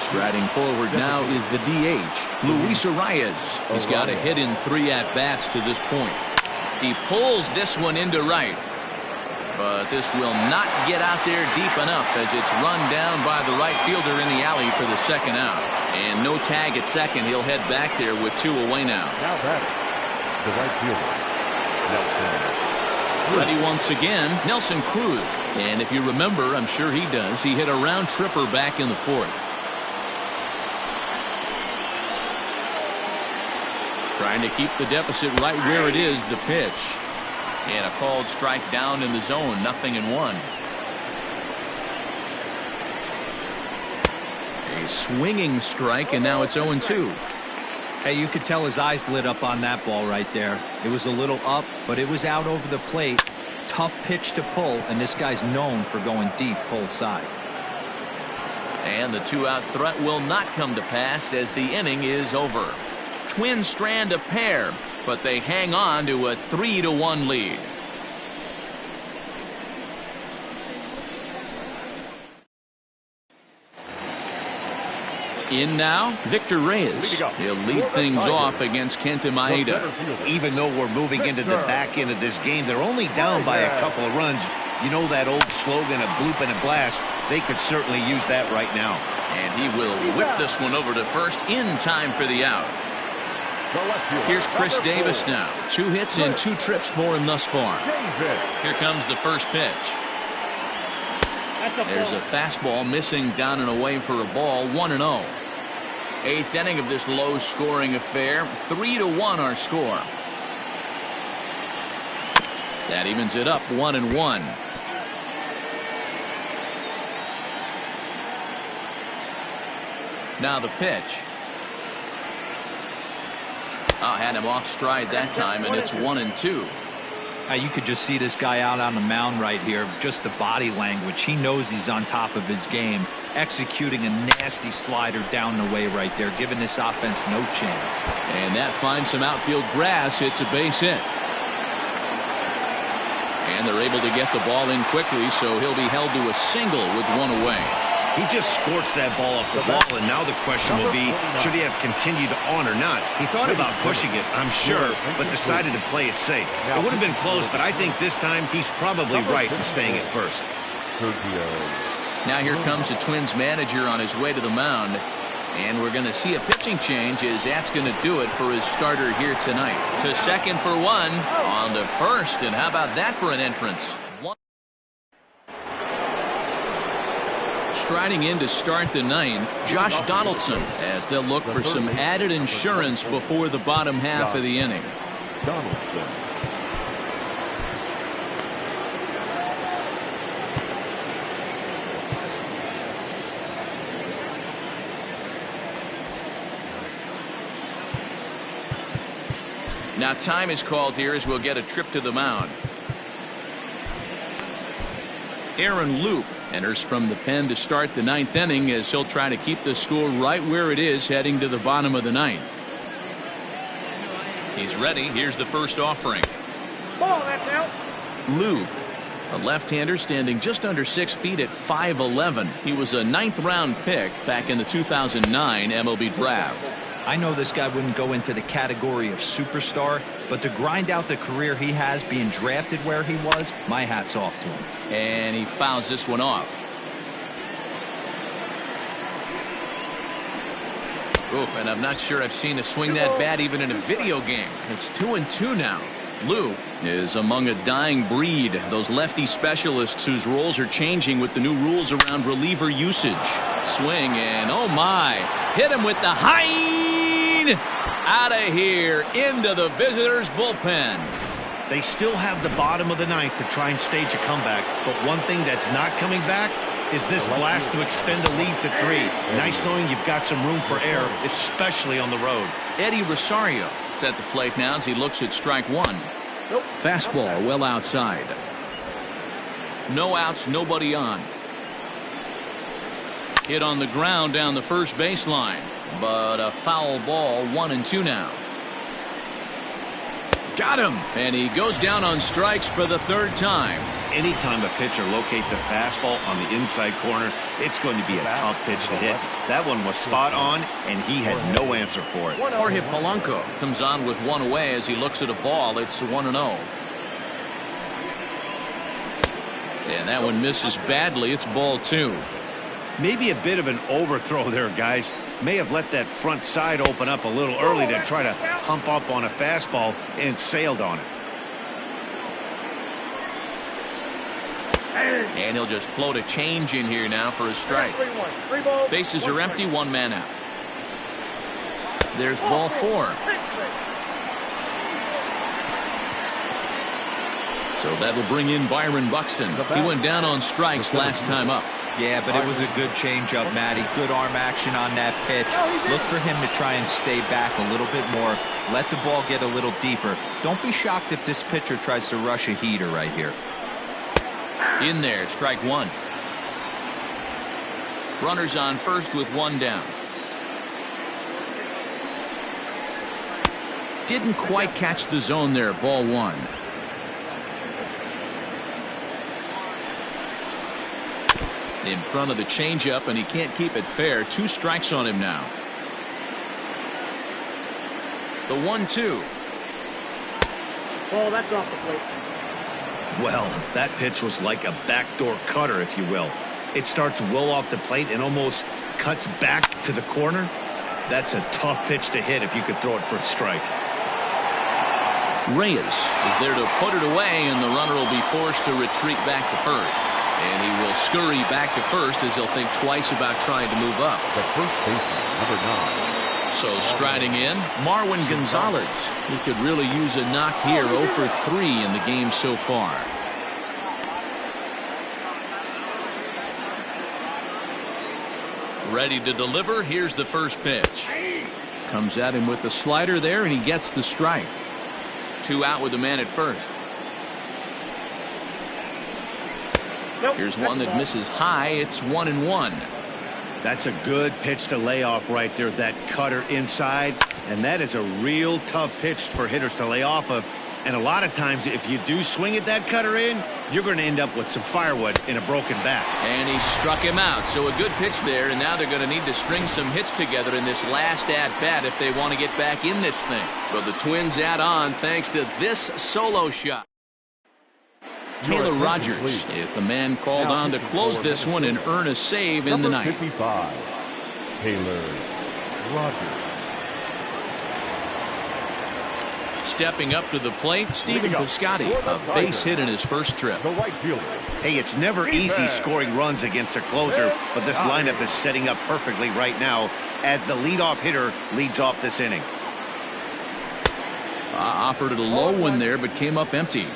Striding forward now is the DH, Luis Arias. He's got a hit in 3 at-bats to this point. He pulls this one into right. But this will not get out there deep enough as it's run down by the right fielder in the alley for the second out. And no tag at second. He'll head back there with 2 away now. Now batting, the right fielder, Ready once again, Nelson Cruz. And if you remember, I'm sure he does, he hit a round tripper back in the 4th. Trying to keep the deficit right where it is, the pitch. And a called strike down in the zone, 0-1. A swinging strike, and now it's 0-2. Hey, you could tell his eyes lit up on that ball right there. It was a little up, but it was out over the plate. Tough pitch to pull, and this guy's known for going deep pull side. And the 2-out threat will not come to pass as the inning is over. Twins strand a pair, but they hang on to a 3-1 lead. In now, Victor Reyes. He'll lead things off against Kenta Maeda. Even though we're moving into the back end of this game, they're only down by a couple of runs. You know that old slogan, a bloop and a blast. They could certainly use that right now. And he will whip this one over to first in time for the out. Here's Chris Davis now. 2 hits and 2 trips for him thus far. Here comes the first pitch. There's a fastball missing down and away for a ball. 1-0. 8th inning of this low-scoring affair. 3-1 our score. That evens it up 1-1. Now the pitch. Had him off stride that time, and it's 1-2. You could just see this guy out on the mound right here. Just the body language. He knows he's on top of his game. Executing a nasty slider down the way right there, giving this offense no chance. And that finds some outfield grass. It's a base hit. And they're able to get the ball in quickly, so he'll be held to a single with 1 away. He just sports that ball up the wall, and now the question will be, should he have continued on or not? He thought about pushing it, I'm sure, but decided to play it safe. It would have been close, but I think this time he's probably right in staying at first. Now here comes the Twins manager on his way to the mound. And we're going to see a pitching change as that's going to do it for his starter here tonight. To second for 1, on to first, and how about that for an entrance? Striding in to start the 9th, Josh Donaldson, as they'll look for some added insurance before the bottom half of the inning. Now time is called here as we'll get a trip to the mound. Aaron Loup enters from the pen to start the 9th inning as he'll try to keep the score right where it is heading to the bottom of the 9th. He's ready. Here's the first offering. Ball, that's out. Loup, a left-hander standing just under 6 feet at 5'11". He was a 9th round pick back in the 2009 MLB draft. I know this guy wouldn't go into the category of superstar, but to grind out the career he has being drafted where he was, my hat's off to him. And he fouls this one off. Oh, and I'm not sure I've seen a swing that bad even in a video game. It's 2-2 now. Lou is among a dying breed. Those lefty specialists whose roles are changing with the new rules around reliever usage. Swing and oh my. Hit him with the high. Out of here into the visitors' bullpen. They still have the bottom of the ninth to try and stage a comeback, but one thing that's not coming back is this blast to extend the lead to 3. Nice knowing you've got some room for error, especially on the road. Eddie Rosario is at the plate now as he looks at strike 1. Fastball well outside. No outs, nobody on. Hit on the ground down the first baseline, but a foul ball. 1-2 now. Got him, and he goes down on strikes for the third time. Anytime a pitcher locates a fastball on the inside corner, it's going to be a tough pitch to hit. That one was spot on, and he had no answer for it. Jorge Polanco comes on with one away as he looks at a ball. It's 1-0. And that one misses badly. It's ball 2. Maybe a bit of an overthrow there, guys. May have let that front side open up a little early to try to hump up on a fastball and sailed on it. And he'll just float a change in here now for a strike. Bases are empty, 1 man out. There's ball 4. So that'll bring in Byron Buxton. He went down on strikes last time up. Yeah, but it was a good changeup, Matty. Good arm action on that pitch. Look for him to try and stay back a little bit more. Let the ball get a little deeper. Don't be shocked if this pitcher tries to rush a heater right here. In there, strike 1. Runners on first with 1 down. Didn't quite catch the zone there, ball 1. In front of the changeup, and he can't keep it fair. 2 strikes on him now. The 1-2. Oh, that's off the plate. Well, that pitch was like a backdoor cutter, if you will. It starts well off the plate and almost cuts back to the corner. That's a tough pitch to hit if you could throw it for a strike. Reyes is there to put it away, and the runner will be forced to retreat back to first. And he will scurry back to first as he'll think twice about trying to move up. The first baseman, number 9. So striding in, Marwin Gonzalez. He could really use a knock here. 0 for 3 in the game so far. Ready to deliver. Here's the first pitch. Comes at him with the slider there, and he gets the strike. 2 out with the man at first. Here's one that misses high. It's 1-1. That's a good pitch to lay off right there. That cutter inside. And that is a real tough pitch for hitters to lay off of. And a lot of times, if you do swing at that cutter in, you're going to end up with some firewood in a broken bat. And he struck him out. So a good pitch there. And now they're going to need to string some hits together in this last at-bat if they want to get back in this thing. But the Twins add on thanks to this solo shot. Taylor Rogers is the man called on to close this one and earn a save in the ninth. 55, Taylor Rogers. Stepping up to the plate, Stephen Piscotty, a base hit in his first trip. The right fielder. Hey, it's never easy scoring runs against a closer, but this lineup is setting up perfectly right now as the leadoff hitter leads off this inning. Offered it a low one there, but came up empty.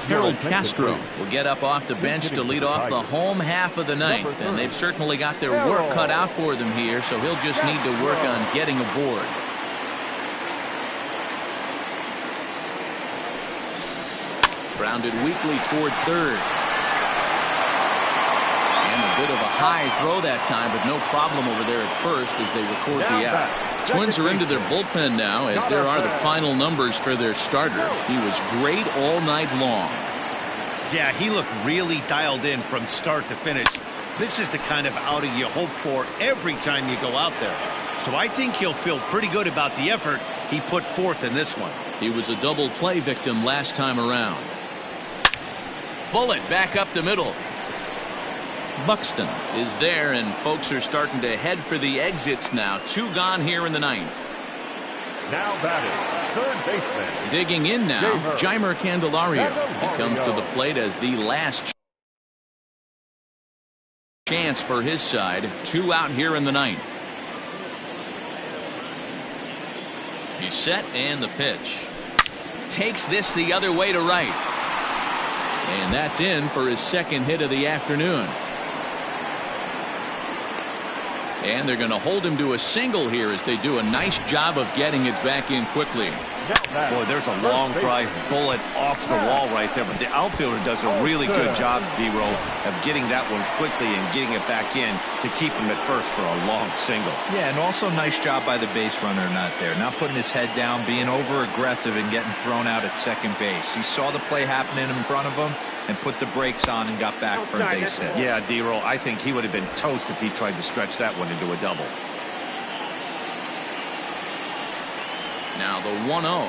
Harold Castro will get up off the bench to lead off the home half of the ninth, and they've certainly got their work cut out for them here, so he'll just need to work on getting aboard. Grounded weakly toward third. And a bit of a high throw that time, but no problem over there at first as they record the out. Twins are into their bullpen now as there are the final numbers for their starter. He was great all night long. Yeah, he looked really dialed in from start to finish. This is the kind of outing you hope for every time you go out there. So I think he'll feel pretty good about the effort he put forth in this one. He was a double play victim last time around. Bullet back up the middle. Buxton is there, and folks are starting to head for the exits now. 2 gone here in the 9th. Now batting, third baseman. Digging in now, Jeimer Candelario. He comes to the plate as the last chance for his side. 2 out here in the 9th. He's set, and the pitch. Takes this the other way to right. And that's in for his 2nd hit of the afternoon. And they're going to hold him to a single here as they do a nice job of getting it back in quickly. Boy, there's a long drive bullet off the wall right there, but the outfielder does a really good job, D-Roll, of getting that one quickly and getting it back in to keep him at first for a long single. Yeah, and also nice job by the base runner not there, not putting his head down, being over aggressive and getting thrown out at second base. He saw the play happening in front of him and put the brakes on and got back for a base hit. Yeah, D-Roll, I think he would have been toast if he tried to stretch that one into a double. Now the 1-0.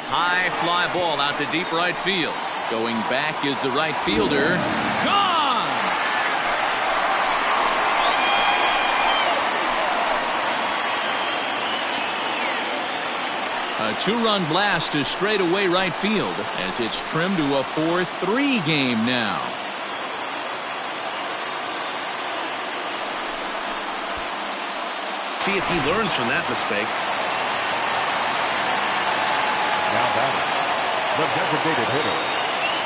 High fly ball out to deep right field. Going back is the right fielder. Gone! A 2-run blast to straightaway right field as it's trimmed to a 4-3 game now. See if he learns from that mistake. Now batting, the designated hitter,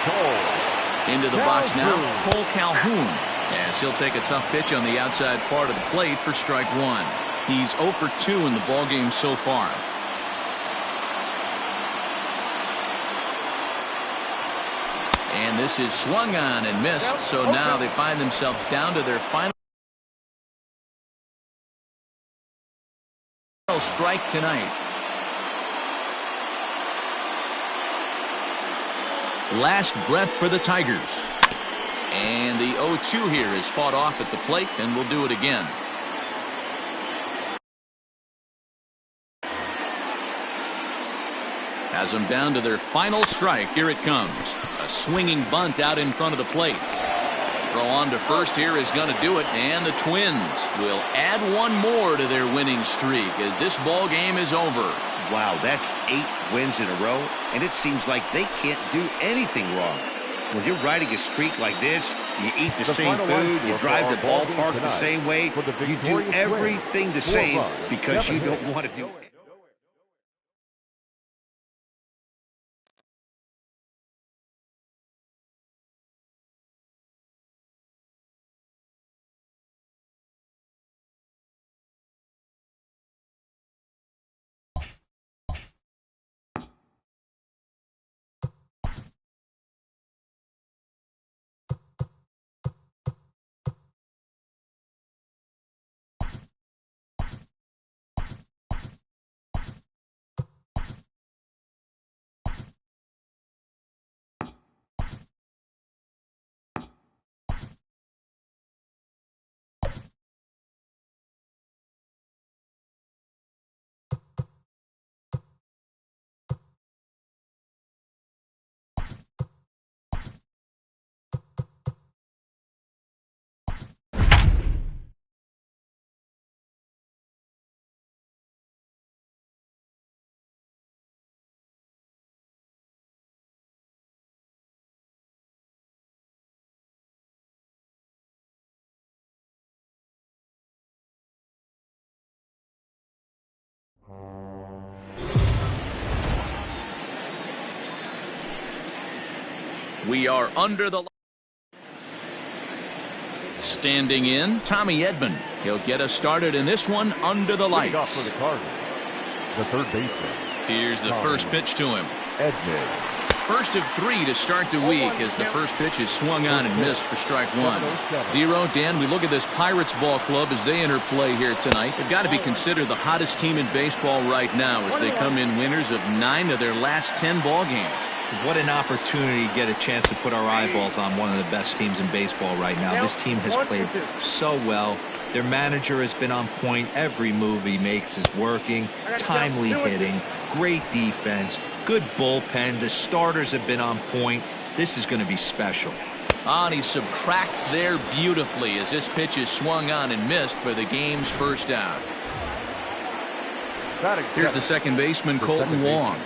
Cole. Into the box now, Cole Calhoun. As he'll take a tough pitch on the outside part of the plate for strike 1. He's 0 for 2 in the ballgame so far. And this is swung on and missed, so now they find themselves down to their final strike tonight. Last breath for the Tigers. And the 0-2 here is fought off at the plate, and we'll do it again. Has them down to their final strike. Here it comes. A swinging bunt out in front of the plate. Throw on to first here is going to do it, and the Twins will add one more to their winning streak as this ball game is over. Wow, that's 8 wins in a row, and it seems like they can't do anything wrong. When you're riding a streak like this, you eat the same food, you drive the ballpark the same way, you do everything the same because you don't want to do it. We are under the standing in Tommy Edman. He'll get us started in this one under the lights. For the Cardinals, the third baseman. Here's the first pitch to him. Edman. First of 3 to start the week as the first pitch is swung on and missed for strike 1. Dero, Dan, we look at this Pirates ball club as they enter play here tonight. They've got to be considered the hottest team in baseball right now as they come in winners of 9 of their last 10 ball games. What an opportunity to get a chance to put our eyeballs on one of the best teams in baseball right now. This team has played so well. Their manager has been on point. Every move he makes is working. Timely hitting, great defense, good bullpen. The starters have been on point. This is going to be special. And he subtracts there beautifully as this pitch is swung on and missed for the game's first out. Here's the second baseman, Colton Wong.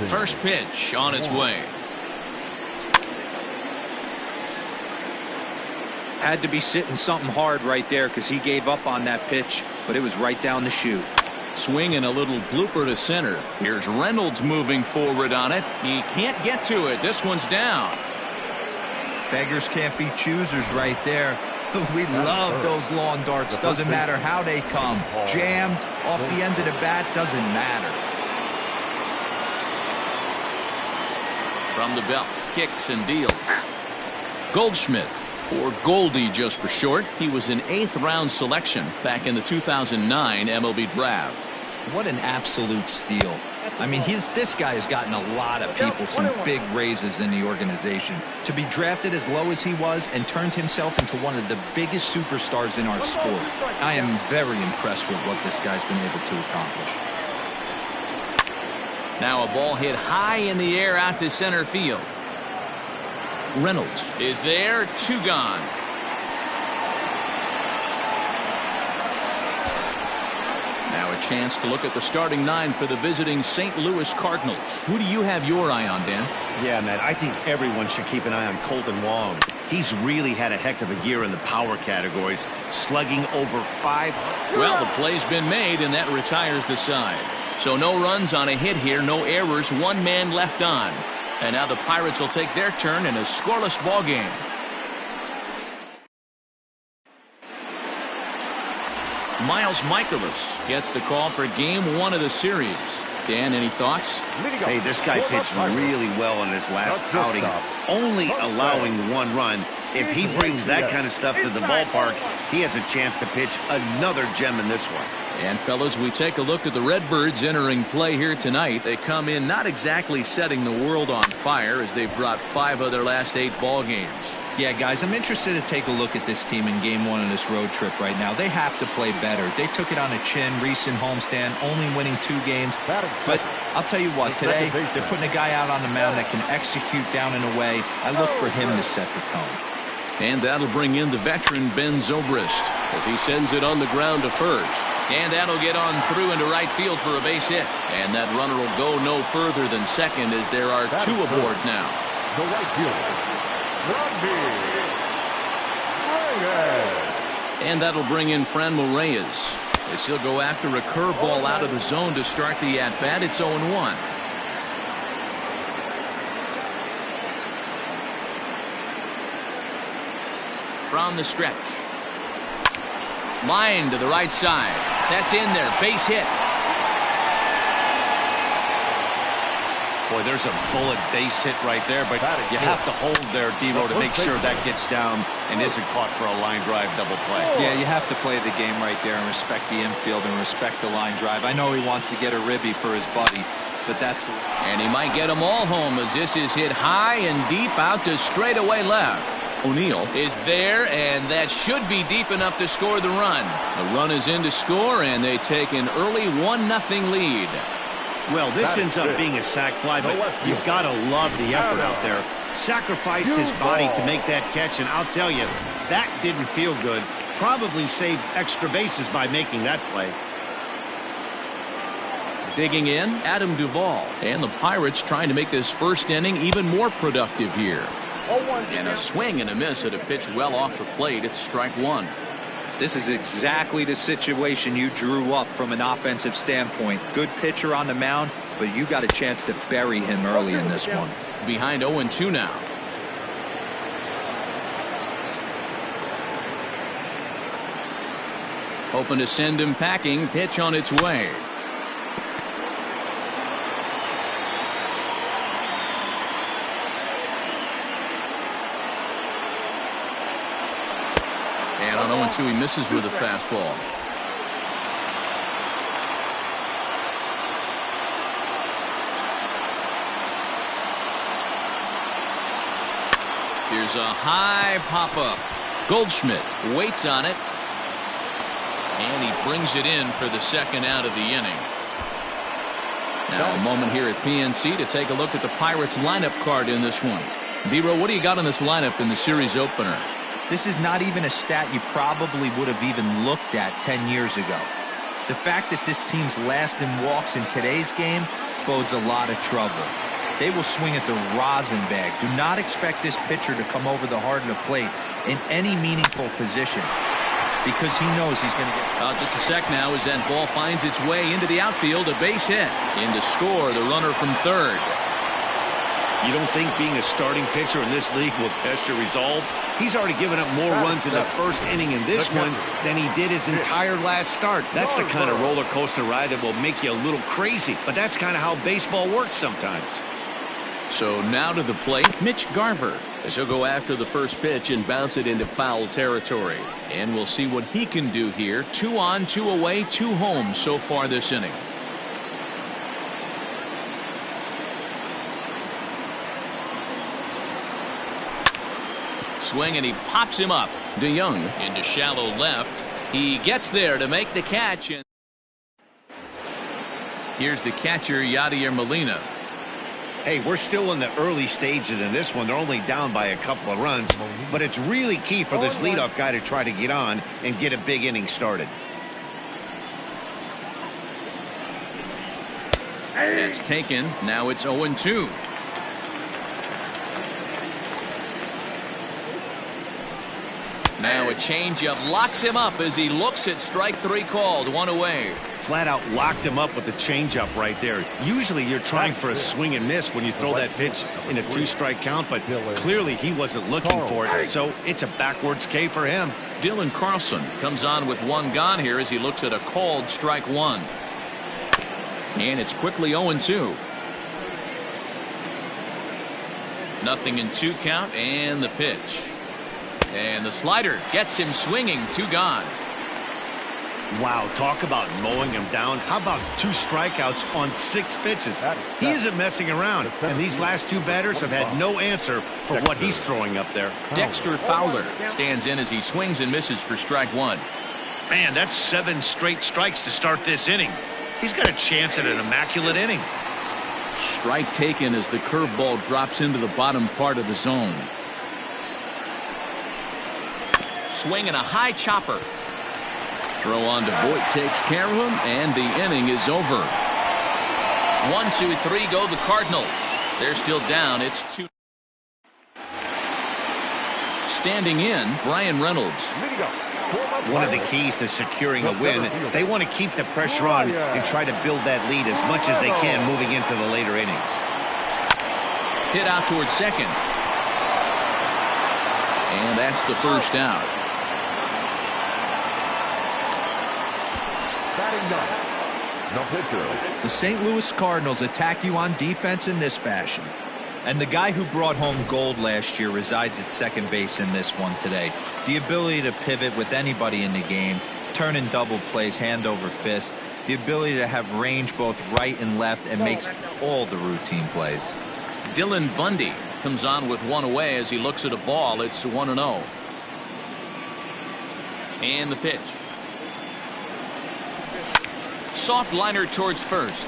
First pitch on its way. Had to be sitting something hard right there because he gave up on that pitch, but it was right down the chute. Swing and a little blooper to center. Here's Reynolds moving forward on it. He can't get to it. This one's down. Beggars can't be choosers right there. We love those lawn darts. Doesn't matter how they come. Jammed off the end of the bat, doesn't matter. From the belt, kicks and deals. Goldschmidt, or Goldie just for short. He was an 8th round selection back in the 2009 MLB draft. What an absolute steal. I mean, this guy has gotten a lot of people some big raises in the organization. To be drafted as low as he was and turned himself into one of the biggest superstars in our sport. I am very impressed with what this guy's been able to accomplish. Now a ball hit high in the air out to center field. Reynolds is there, 2 gone. Now a chance to look at the starting 9 for the visiting St. Louis Cardinals. Who do you have your eye on, Dan? Yeah, Matt, I think everyone should keep an eye on Colton Wong. He's really had a heck of a year in the power categories, slugging over 5. Well, the play's been made, and that retires the side. So no runs on a hit here, no errors, 1 man left on. And now the Pirates will take their turn in a scoreless ball game. Miles Michaelis gets the call for game 1 of the series. Dan, any thoughts? Hey, this guy pitched really well in his last outing, only allowing 1 run. If he brings that kind of stuff to the ballpark, he has a chance to pitch another gem in this one. And fellas, we take a look at the Redbirds entering play here tonight. They come in not exactly setting the world on fire as they've dropped 5 of their last 8 ball games. Yeah, guys, I'm interested to take a look at this team in game 1 of this road trip right now. They have to play better. They took it on a chin, recent homestand, only winning 2 games. But I'll tell you what, today they're putting a guy out on the mound that can execute down and away. I look for him to set the tone. And that'll bring in the veteran Ben Zobrist as he sends it on the ground to first. And that'll get on through into right field for a base hit. And that runner will go no further than second as there are 2 aboard now. The right fielder, and that'll bring in Franmil Reyes as he'll go after a curveball out of the zone to start the at-bat. It's 0-1. From the stretch. Line to the right side. That's in there. Base hit. Boy, there's a bullet base hit right there, but you have to hold there, D-Row, to make sure that gets down and isn't caught for a line drive double play. Yeah, you have to play the game right there and respect the infield and respect the line drive. I know he wants to get a ribby for his buddy, but that's... And he might get them all home as this is hit high and deep out to straightaway left. O'Neill is there, and that should be deep enough to score the run. The run is in to score, and they take an early 1-0 lead. Well, this ends up being a sac fly, but you've got to love the effort out there. Sacrificed his body to make that catch, and I'll tell you, that didn't feel good. Probably saved extra bases by making that play. Digging in, Adam Duvall. And the Pirates trying to make this first inning even more productive here. And a swing and a miss at a pitch well off the plate. It's strike 1. This is exactly the situation you drew up from an offensive standpoint. Good pitcher on the mound, but you got a chance to bury him early in this one. Behind 0-2 now. Hoping to send him packing. Pitch on its way. And on 0-2, he misses with a fastball. Here's a high pop-up. Goldschmidt waits on it. And he brings it in for the second out of the inning. Now a moment here at PNC to take a look at the Pirates lineup card in this one. D-Row, what do you got on this lineup in the series opener? This is not even a stat you probably would have even looked at 10 years ago. The fact that this team's last in walks in today's game bodes a lot of trouble. They will swing at the rosin bag. Do not expect this pitcher to come over the heart of the plate in any meaningful position, because he knows he's going to get... Just a sec now as that ball finds its way into the outfield. A base hit. In to score, the runner from third. You don't think being a starting pitcher in this league will test your resolve? He's already given up more runs in the first inning in this one than he did his entire last start. That's the kind of roller coaster ride that will make you a little crazy. But that's kind of how baseball works sometimes. So now to the plate, Mitch Garver, as he'll go after the first pitch and bounce it into foul territory. And we'll see what he can do here. 2 on, 2 away, 2 home so far this inning. Swing, and he pops him up. DeYoung into shallow left. He gets there to make the catch. And here's the catcher, Yadier Molina. Hey, we're still in the early stages in this one. They're only down by a couple of runs, but it's really key for this leadoff guy to try to get on and get a big inning started. That's taken. Now it's 0-2. Now a changeup locks him up as he looks at strike 3 called. 1 away. Flat out locked him up with the changeup right there. Usually you're trying for a swing and miss when you throw that pitch in a 2-strike count, but clearly he wasn't looking for it, so it's a backwards K for him. Dylan Carlson comes on with 1 gone here as he looks at a called strike 1. And it's quickly 0-2. Nothing in 2 count, and the pitch. And the slider gets him swinging. 2 gone. Wow, talk about mowing him down. How about 2 strikeouts on 6 pitches? He isn't messing around, and these last 2 batters have had no answer for what he's throwing up there. Dexter Fowler stands in as he swings and misses for strike 1. Man, that's 7 straight strikes to start this inning. He's got a chance at an immaculate inning. Strike taken as the curveball drops into the bottom part of the zone. Swing and a high chopper. Throw on to Voit takes care of him, and the inning is over. 1, 2, 3 go the Cardinals. They're still down. It's 2. Standing in, Brian Reynolds. One of the keys to securing a win, they want to keep the pressure on and try to build that lead as much as they can moving into the later innings. Hit out towards second. And that's the first out. The St. Louis Cardinals attack you on defense in this fashion. And the guy who brought home gold last year resides at second base in this one today. The ability to pivot with anybody in the game, turn in double plays hand over fist, the ability to have range both right and left, and makes all the routine plays. Dylan Bundy comes on with 1 away as he looks at a ball. It's 1-0. And the pitch. Soft liner towards first.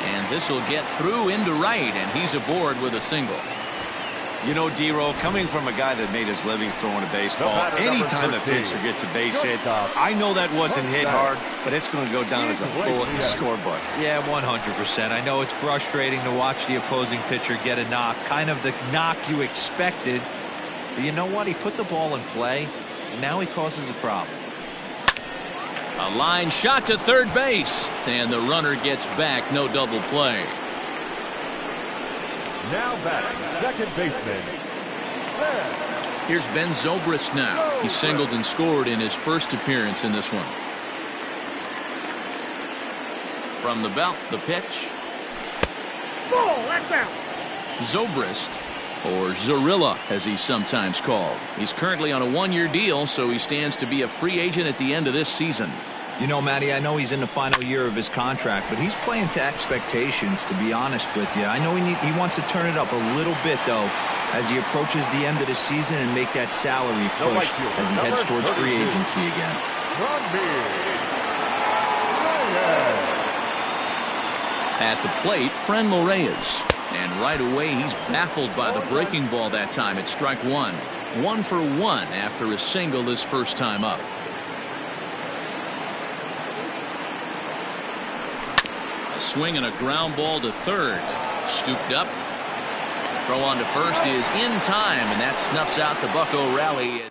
And this will get through into right, and he's aboard with a single. You know, D-Row, coming from a guy that made his living throwing a baseball, anytime a pitcher gets a base hit, I know that wasn't hit hard, but it's going to go down as a bullet in the scorebook. Yeah, 100%. I know it's frustrating to watch the opposing pitcher get a knock, kind of the knock you expected. But you know what? He put the ball in play, and now he causes a problem. A line shot to third base, and the runner gets back. No double play. Now back, second baseman. Here's Ben Zobrist now. He singled and scored in his first appearance in this one. From the belt, the pitch. Ball, that's out. Zobrist, or Zorilla as he's sometimes called. He's currently on a 1-year deal, so he stands to be a free agent at the end of this season. You know, Matty, I know he's in the final year of his contract, but he's playing to expectations, to be honest with you. I know he wants to turn it up a little bit, though, as he approaches the end of the season and make that salary push as he heads towards free agency again. At the plate, Franmil Reyes. And right away, he's baffled by the breaking ball that time. It's strike one. 1 for 1 after a single his first time up. A swing and a ground ball to third. Scooped up. Throw on to first is in time, and that snuffs out the Bucco rally.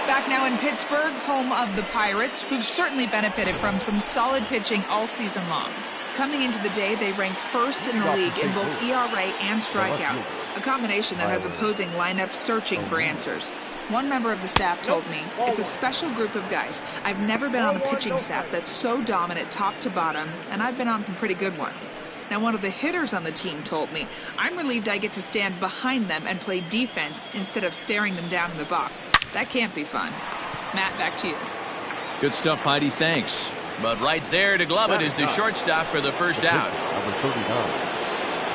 Back now in Pittsburgh, home of the Pirates, who've certainly benefited from some solid pitching all season long. Coming into the day, they rank first in the league in both ERA and strikeouts, a combination that has opposing lineups searching for answers. One member of the staff told me, "It's a special group of guys. I've never been on a pitching staff that's so dominant top to bottom, and I've been on some pretty good ones." Now, one of the hitters on the team told me, "I'm relieved I get to stand behind them and play defense instead of staring them down in the box. That can't be fun." Matt, back to you. Good stuff, Heidi. Thanks. But right there to glove it is the shortstop for the first out. Number 39,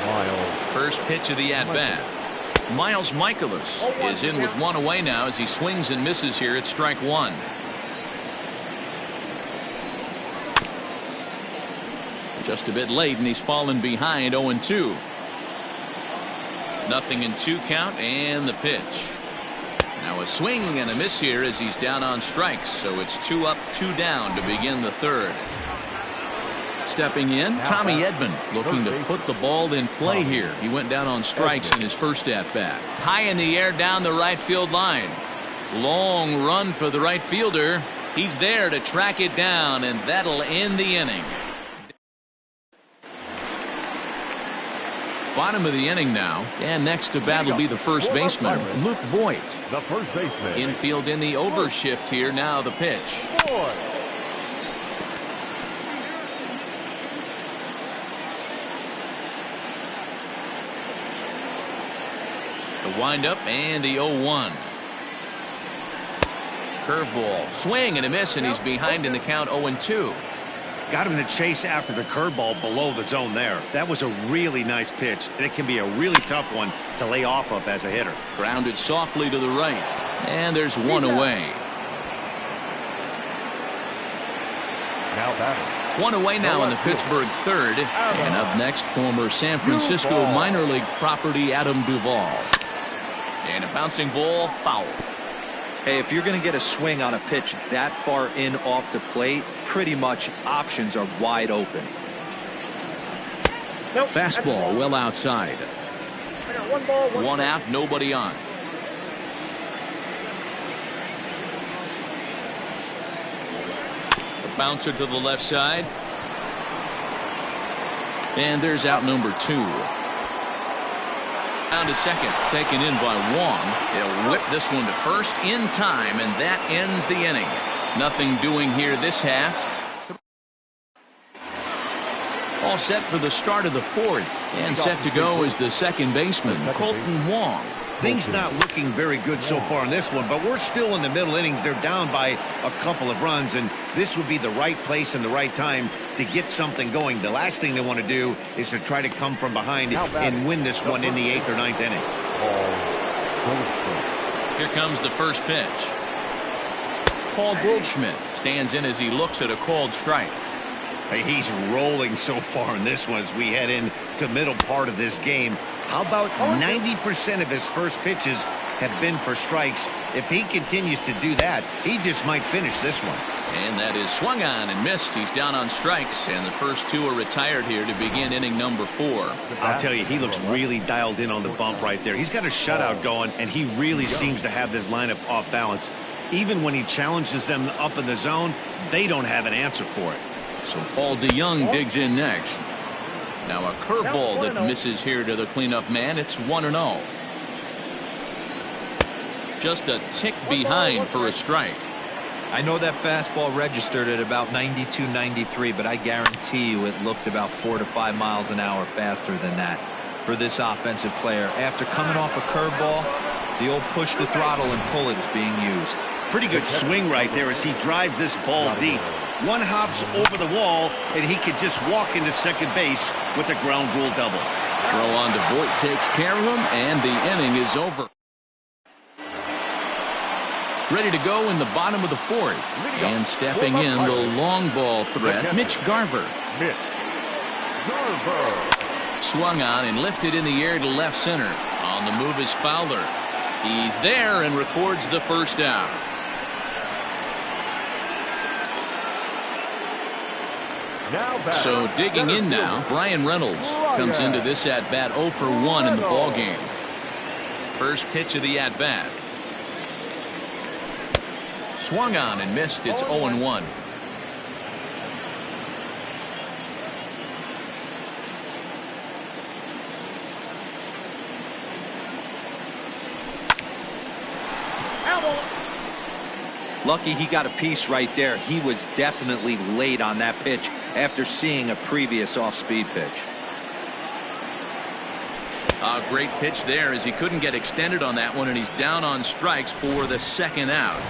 Miles. First pitch of the at-bat. Miles Michaelis is in with one away now as he swings and misses here at strike one. Just a bit late, and he's fallen behind 0-2. 0-2 count, and the pitch. Now a swing and a miss here as he's down on strikes, so it's 2 up, 2 down to begin the third. Stepping in, Tommy Edman looking to put the ball in play here. He went down on strikes in his first at-bat. High in the air down the right field line. Long run for the right fielder. He's there to track it down, and that'll end the inning. Bottom of the inning now, and next to bat will be the first baseman, Luke Voigt. The first baseman. Infield in the overshift here. Now the pitch. The windup and the 0-1. Curveball, swing and a miss, and he's behind in the count 0-2. Got him to chase after the curveball below the zone there. That was a really nice pitch, and it can be a really tough one to lay off of as a hitter. Grounded softly to the right, and there's one away. Now batting. One away now in the Pittsburgh third, and up next, former San Francisco minor league property Adam Duvall. And a bouncing ball, foul. Hey, if you're going to get a swing on a pitch that far in off the plate, pretty much options are wide open. Nope, Fastball well outside. I got one ball, One out, nobody on. The bouncer to the left side. And there's out number 2. Down to second, taken in by Wong. They'll whip this one to first in time, and that ends the inning. Nothing doing here this half. All set for the start of the fourth, and set to go is the second baseman, Colton Wong. Things not looking very good so far in this one, but we're still in the middle innings. They're down by a couple of runs, and this would be the right place and the right time to get something going. The last thing they want to do is to try to come from behind and win this one in the 8th or 9th inning. Here comes the first pitch. Paul Goldschmidt stands in as he looks at a called strike. Hey, he's rolling so far in this one as we head into middle part of this game. How about 90% of his first pitches have been for strikes? If he continues to do that, he just might finish this one. And that is swung on and missed. He's down on strikes, and the first 2 are retired here to begin inning number 4. I'll tell you, he looks really dialed in on the bump right there. He's got a shutout going, and he really seems to have this lineup off balance. Even when he challenges them up in the zone, they don't have an answer for it. So Paul DeYoung digs in next. Now a curveball that misses here to the cleanup man. It's 1-0. Just a tick behind for a strike. I know that fastball registered at about 92, 93, but I guarantee you it looked about 4 to 5 miles an hour faster than that for this offensive player. After coming off a curveball, the old push the throttle and pull it is being used. Pretty good swing right there as he drives this ball deep. One hops over the wall, and he could just walk into second base with a ground rule double. Throw on to Voigt takes care of him, and the inning is over. Ready to go in the bottom of the fourth. And stepping in the long ball threat, Mitch Garver. Swung on and lifted in the air to left center. On the move is Fowler. He's there and records the first out. So digging in now, Brian Reynolds comes into this at-bat 0 for 1 in the ballgame. First pitch of the at-bat. Swung on and missed. It's 0-1. Lucky he got a piece right there. He was definitely late on that pitch after seeing a previous off-speed pitch. A great pitch there as he couldn't get extended on that one, and he's down on strikes for the second out.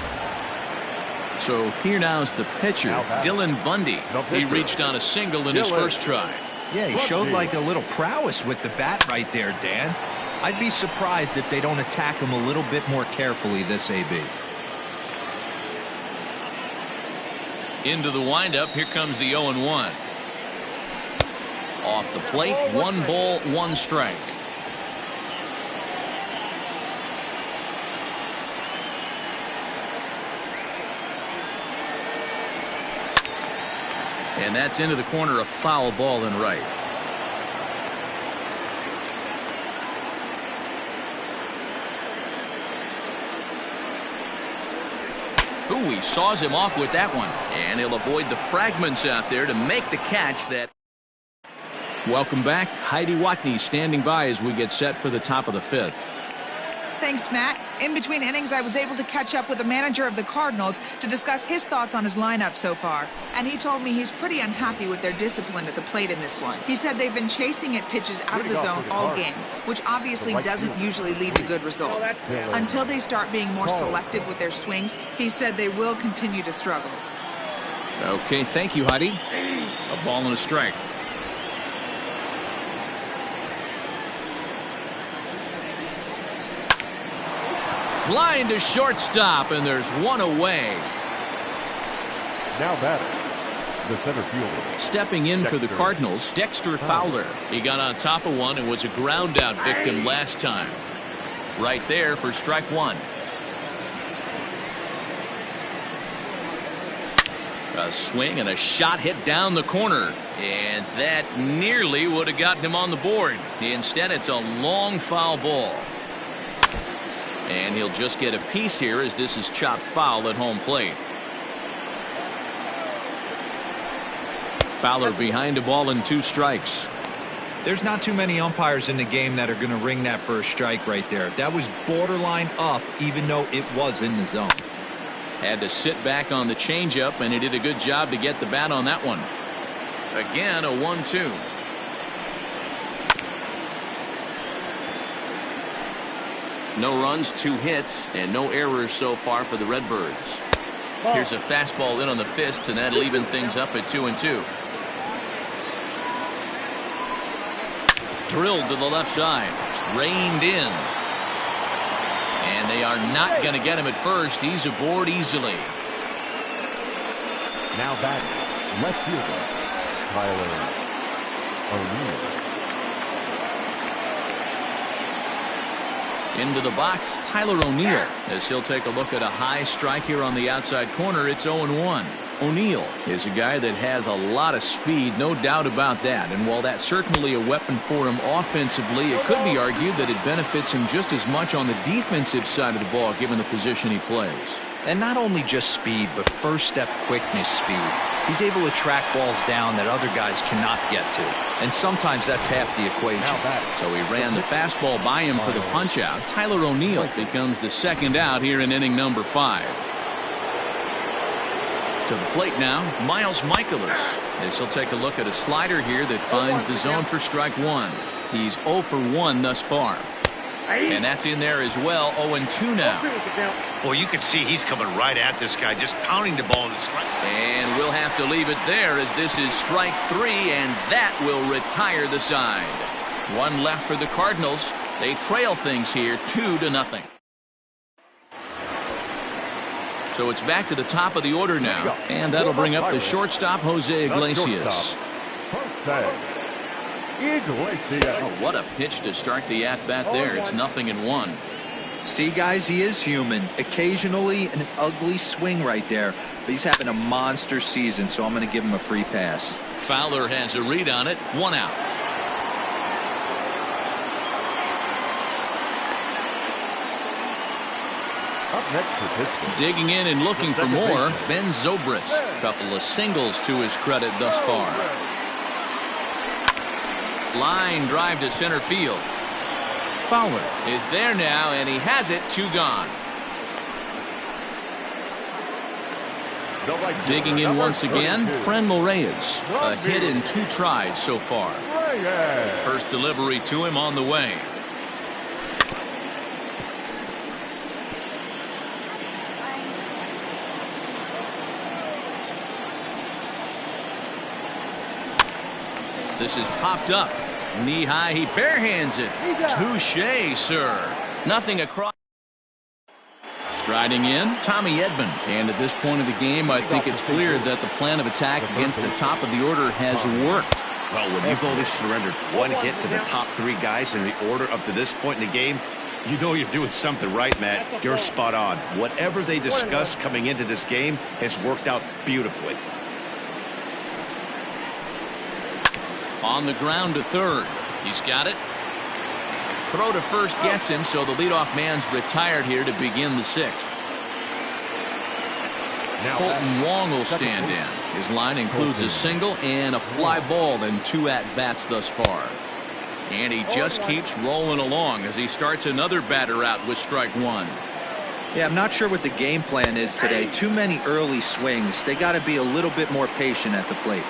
So here now is the pitcher, Dylan Bundy. He reached on a single in his first try. Yeah, he showed like a little prowess with the bat right there, Dan. I'd be surprised if they don't attack him a little bit more carefully this AB. Into the windup, here comes the 0-1. Off the plate, 1 ball, 1 strike. And that's into the corner, a foul ball and right. Ooh, he saws him off with that one. And he'll avoid the fragments out there to make the catch that. Welcome back. Heidi Watney standing by as we get set for the top of the 5th. Thanks, Matt. In between innings, I was able to catch up with the manager of the Cardinals to discuss his thoughts on his lineup so far. And he told me he's pretty unhappy with their discipline at the plate in this one. He said they've been chasing at pitches out of the zone all game, which obviously doesn't usually lead to good results. Until they start being more selective with their swings, he said they will continue to struggle. Okay, thank you, Heidi. A ball and a strike. Line to shortstop, and there's one away. Now batting, the center fielder. Stepping in for the Cardinals, Dexter Fowler. He got on top of one and was a ground out victim last time. Right there for strike 1. A swing and a shot hit down the corner, and that nearly would have gotten him on the board. Instead, it's a long foul ball. And he'll just get a piece here as this is chopped foul at home plate. Fowler behind a ball and 2 strikes. There's not too many umpires in the game that are going to ring that for a strike right there. That was borderline up, even though it was in the zone. Had to sit back on the changeup, and he did a good job to get the bat on that one. Again, a 1-2. No runs, 2 hits, and no errors so far for the Redbirds. Here's a fastball in on the fist, and that'll even things up at 2-2. Drilled to the left side. Reined in. And they are not going to get him at first. He's aboard easily. Now batting, left fielder, Tyler O'Neill. Into the box, Tyler O'Neill, as he'll take a look at a high strike here on the outside corner. It's 0-1. O'Neill is a guy that has a lot of speed, no doubt about that. And while that's certainly a weapon for him offensively, it could be argued that it benefits him just as much on the defensive side of the ball, given the position he plays. And not only just speed, but first step quickness speed. He's able to track balls down that other guys cannot get to. And sometimes that's half the equation. So he ran the fastball by him for the punch out. Tyler O'Neill becomes the second out here in inning number 5. To the plate now, Miles Michaelis, as he'll take a look at a slider here that finds the zone for strike 1. He's 0 for 1 thus far. And that's in there as well. 0-2 now. Well, you can see he's coming right at this guy, just pounding the ball in the strike. And we'll have to leave it there as this is strike 3, and that will retire the side. 1 left for the Cardinals. They trail things here 2-0. So it's back to the top of the order now, and that'll bring up the shortstop, Jose Iglesias. Oh, what a pitch to start the at-bat there. It's 0-1. See, guys, he is human. Occasionally an ugly swing right there, but he's having a monster season, so I'm going to give him a free pass. Fowler has a read on it. 1 out. Up next to pitch. Digging in and looking for more, Ben Zobrist. A couple of singles to his credit thus far. Line drive to center field. Fowler is there now, and he has it. 2 gone. Digging in once again, Franmil Reyes. A hit in 2 tries so far. First delivery to him on the way. This is popped up. Knee high, he barehands it. Touche, sir. Nothing across. Striding in, Tommy Edman. And at this point of the game, I think it's clear that the plan of attack against the top of the order has worked. Well, when you've only surrendered 1 hit to the top 3 guys in the order up to this point in the game, you know you're doing something right, Matt. You're spot on. Whatever they discussed coming into this game has worked out beautifully. On the ground to third. He's got it. Throw to first gets him, so the leadoff man's retired here to begin the 6th. Colton Wong will stand in. His line includes a single and a fly ball in 2 at-bats thus far. And he just keeps rolling along as he starts another batter out with strike 1. Yeah, I'm not sure what the game plan is today. Too many early swings. They got to be a little bit more patient at the plate.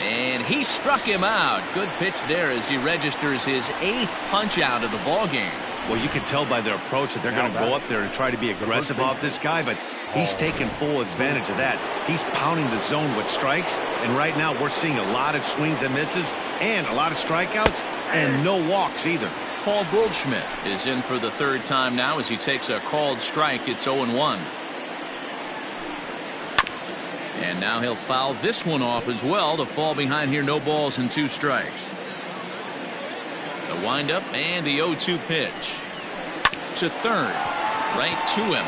And he struck him out. Good pitch there as he registers his 8th punch out of the ball game. Well, you can tell by their approach that they're going to go up there and try to be aggressive off this guy, but he's taking full advantage of that. He's pounding the zone with strikes, and right now we're seeing a lot of swings and misses and a lot of strikeouts and no walks either. Paul Goldschmidt is in for the 3rd time now as he takes a called strike. It's 0-1. And now he'll foul this one off as well to fall behind here. No balls and 2 strikes. The windup and the 0-2 pitch. To third. Right to him.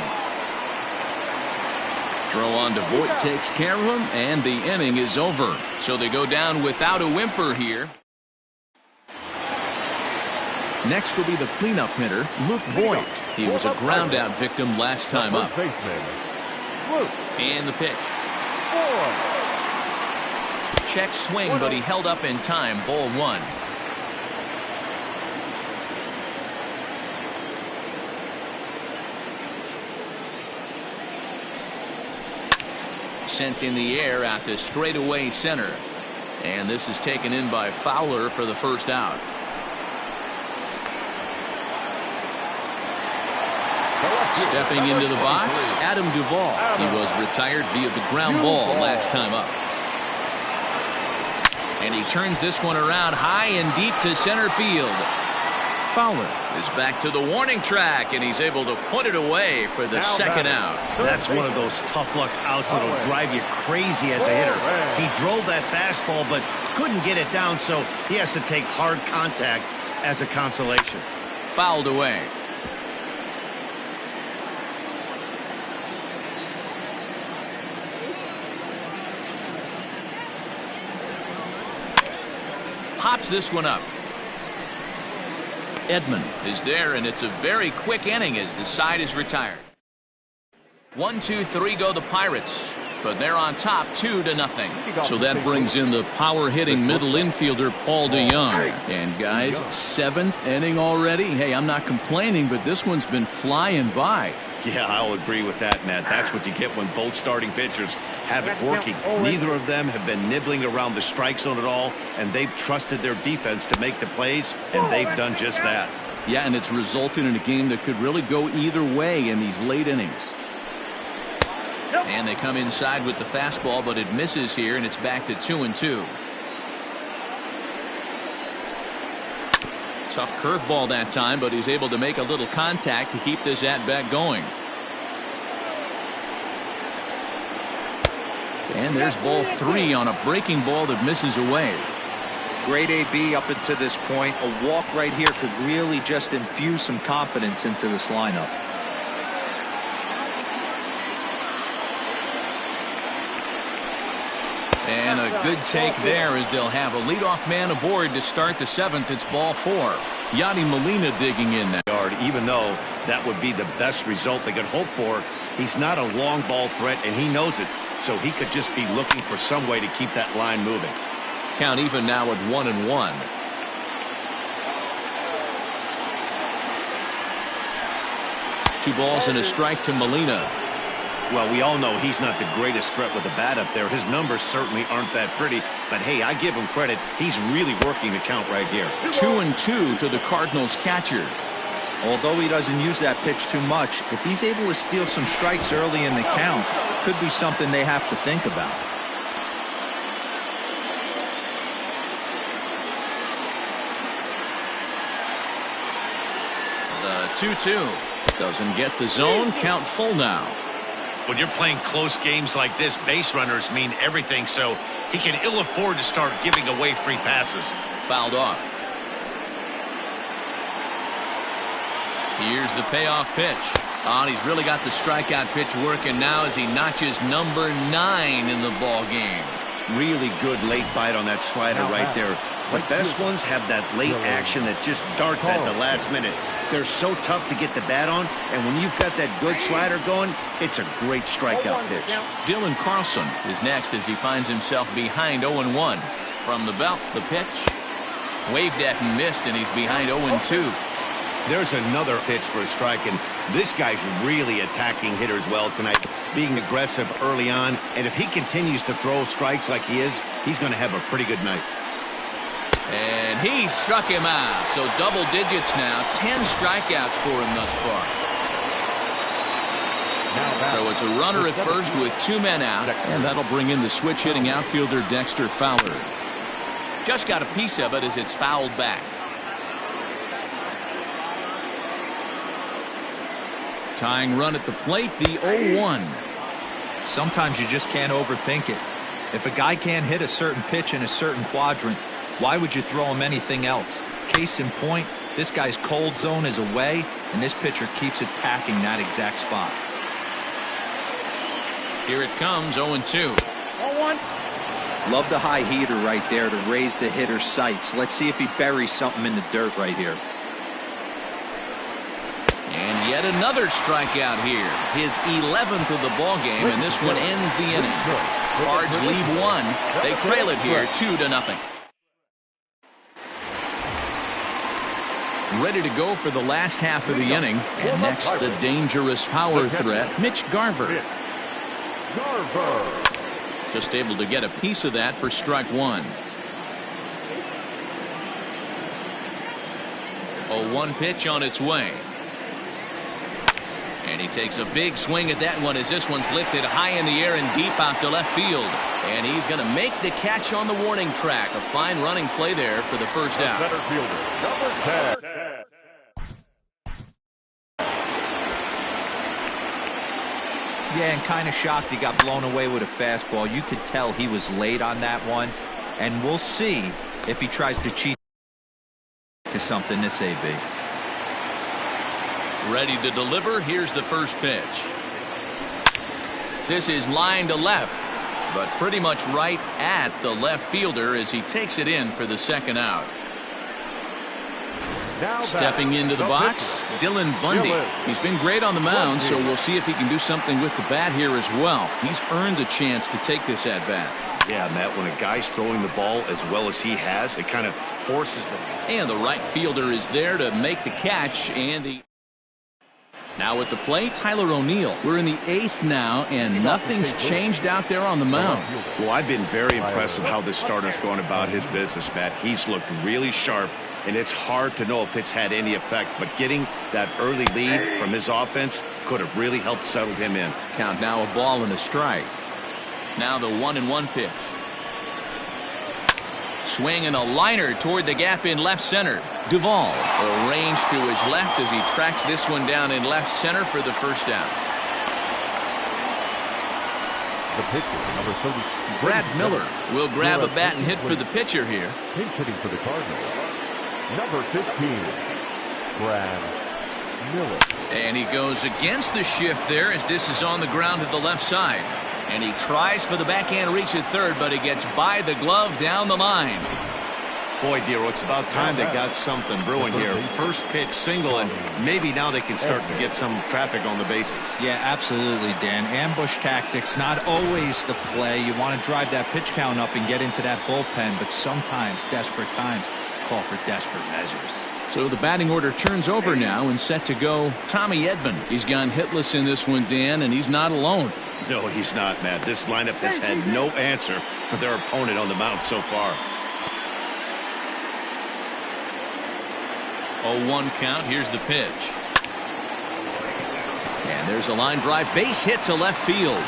Throw on to Voit takes care of him, and the inning is over. So they go down without a whimper here. Next will be the cleanup hitter, Luke Voit. He was a ground out victim last time up. And the pitch. Check swing, but he held up in time. Ball 1. Sent in the air out to straightaway center. And this is taken in by Fowler for the 1st out. Stepping into the box, Adam Duvall. He was retired via the ground ball last time up. And he turns this one around high and deep to center field. Fowler is back to the warning track, and he's able to put it away for the 2nd out. That's one of those tough luck outs that'll drive you crazy as a hitter. He drove that fastball but couldn't get it down, so he has to take hard contact as a consolation. Fouled away. Pops this one up. Edman is there, and it's a very quick inning as the side is retired. 1, 2, 3 go the Pirates, but they're on top 2-0. So that brings in the power-hitting middle infielder Paul DeYoung. And guys, 7th inning already. Hey, I'm not complaining, but this one's been flying by. Yeah, I'll agree with that, Matt. That's what you get when both starting pitchers have it working. Neither of them have been nibbling around the strike zone at all, and they've trusted their defense to make the plays, and they've done just that. Yeah, and it's resulted in a game that could really go either way in these late innings. And they come inside with the fastball, but it misses here, and it's back to 2-2. Tough curveball that time, but he's able to make a little contact to keep this at-bat going. And there's ball 3 on a breaking ball that misses away. Great AB up until this point. A walk right here could really just infuse some confidence into this lineup. And a good take there as they'll have a leadoff man aboard to start the 7th. It's ball 4. Yadi Molina digging in now. Even though that would be the best result they could hope for, he's not a long ball threat, and he knows it. So he could just be looking for some way to keep that line moving. Count even now at 1-1. Two balls and a strike to Molina. Well, we all know he's not the greatest threat with the bat up there. His numbers certainly aren't that pretty, but hey, I give him credit. He's really working the count right here. 2-2 to the Cardinals catcher. Although he doesn't use that pitch too much, if he's able to steal some strikes early in the count, could be something they have to think about. The 2-2 doesn't get the zone. Count full now. When you're playing close games like this, base runners mean everything, so he can ill afford to start giving away free passes. Fouled off. Here's the payoff pitch. Oh, and he's really got the strikeout pitch working now as he notches number 9 in the ball game. Really good late bite on that slider right there. The best ones have that late action that just darts at the last minute. They're so tough to get the bat on, and when you've got that good slider going, it's a great strikeout pitch. Dylan Carlson is next as he finds himself behind 0-1. From the belt, the pitch. Waved at and missed, and he's behind 0-2. There's another pitch for a strike, and this guy's really attacking hitters well tonight, being aggressive early on, and if he continues to throw strikes like he is, he's going to have a pretty good night. And he struck him out. So double digits now. 10 strikeouts for him thus far. So it's a runner at first with 2 men out. And that'll bring in the switch hitting outfielder Dexter Fowler. Just got a piece of it as it's fouled back. Tying run at the plate, the 0-1. Sometimes you just can't overthink it. If a guy can't hit a certain pitch in a certain quadrant, why would you throw him anything else? Case in point, this guy's cold zone is away, and this pitcher keeps attacking that exact spot. Here it comes, 0-2. 0-1. Love the high heater right there to raise the hitter's sights. Let's see if he buries something in the dirt right here. And yet another strikeout here. His 11th of the ball game, and this one ends the inning. Cards lead 1. They trail it here 2-0. Ready to go for the last half of the inning. And next, the dangerous power threat, Mitch Garver. Just able to get a piece of that for strike 1. 0-1 pitch on its way. And he takes a big swing at that one as this one's lifted high in the air and deep out to left field. And he's going to make the catch on the warning track. A fine running play there for the first out. Center fielder, number 10. Yeah, and kind of shocked he got blown away with a fastball. You could tell he was late on that one. And we'll see if he tries to cheat to something this AB. Ready to deliver. Here's the first pitch. This is line to left, but pretty much right at the left fielder as he takes it in for the second out. Stepping into the box, Dylan Bundy. He's been great on the mound, so we'll see if he can do something with the bat here as well. He's earned a chance to take this at bat. Yeah, Matt, when a guy's throwing the ball as well as he has, it kind of forces them. And the right fielder is there to make the catch, and he... Now at the plate, Tyler O'Neill. We're in the 8th now, and nothing's changed out there on the mound. Well, I've been very impressed with how this starter's going about his business, Matt. He's looked really sharp, and it's hard to know if it's had any effect, but getting that early lead from his offense could have really helped settle him in. Count now a ball and a strike. Now the 1-1 pitch. swing and a liner toward the gap in left center. Duvall arranged to his left as he tracks this one down in left center for the first down. The pitcher, number 30. Brad Miller will grab a bat and hit for the pitcher here. Pinch hitting for the Cardinals. Number 15, Brad Miller. And he goes against the shift there as this is on the ground to the left side. And he tries for the backhand reach at third, but he gets by the glove down the line. Boy, Dero, it's about time they got something brewing here. First pitch single, and maybe now they can start to get some traffic on the bases. Yeah, absolutely, Dan. Ambush tactics, not always the play. You want to drive that pitch count up and get into that bullpen, but sometimes desperate times call for desperate measures. So the batting order turns over now and set to go Tommy Edman. He's gone hitless in this one, Dan, and he's not alone. No, he's not, Matt. This lineup has had no answer for their opponent on the mound so far. 0-1 count. Here's the pitch. And there's a line drive. Base hit to left field.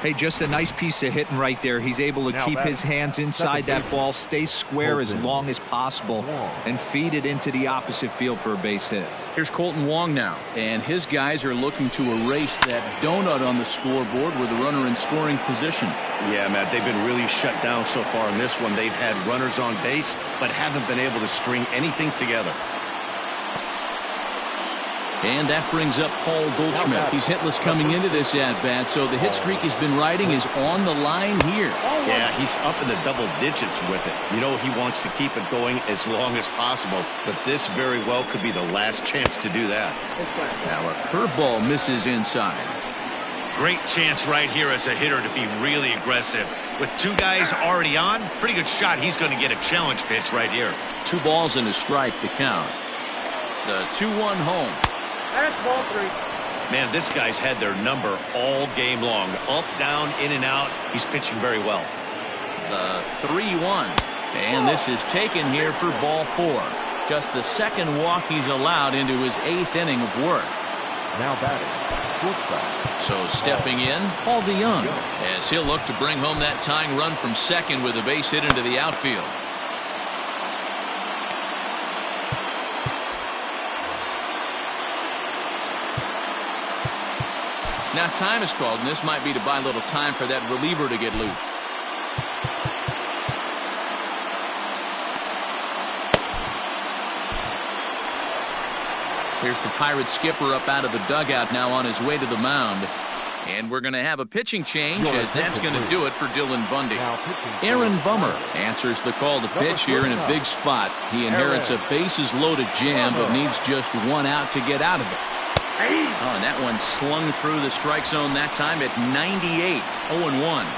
Hey, just a nice piece of hitting right there. He's able to keep his hands inside that ball, stay square as long as possible, and feed it into the opposite field for a base hit. Here's Colton Wong now, and his guys are looking to erase that donut on the scoreboard with the runner in scoring position. Yeah, Matt, they've been really shut down so far in this one. They've had runners on base, but haven't been able to string anything together. And that brings up Paul Goldschmidt. He's hitless coming into this at-bat, so the hit streak he's been riding is on the line here. Yeah, he's up in the double digits with it. You know, he wants to keep it going as long as possible, but this very well could be the last chance to do that. Now a curveball misses inside. Great chance right here as a hitter to be really aggressive. With two guys already on, pretty good shot. He's going to get a challenge pitch right here. 2 balls and a strike to count. The 2-1 home. That's ball 3. Man, this guy's had their number all game long. Up, down, in and out. He's pitching very well. The 3-1. And this is taken here for ball 4. Just the second walk he's allowed into his 8th inning of work. Now batting, shortstop. So stepping in, Paul DeYoung, as he'll look to bring home that tying run from second with a base hit into the outfield. Now time is called, and this might be to buy a little time for that reliever to get loose. Here's the Pirates skipper up out of the dugout now on his way to the mound. And we're going to have a pitching change, as that's going to do it for Dylan Bundy. Aaron Bummer answers the call to pitch here in a big spot. He inherits a bases-loaded jam, but needs just 1 out to get out of it. Oh, and that one slung through the strike zone that time at 98, 0-1.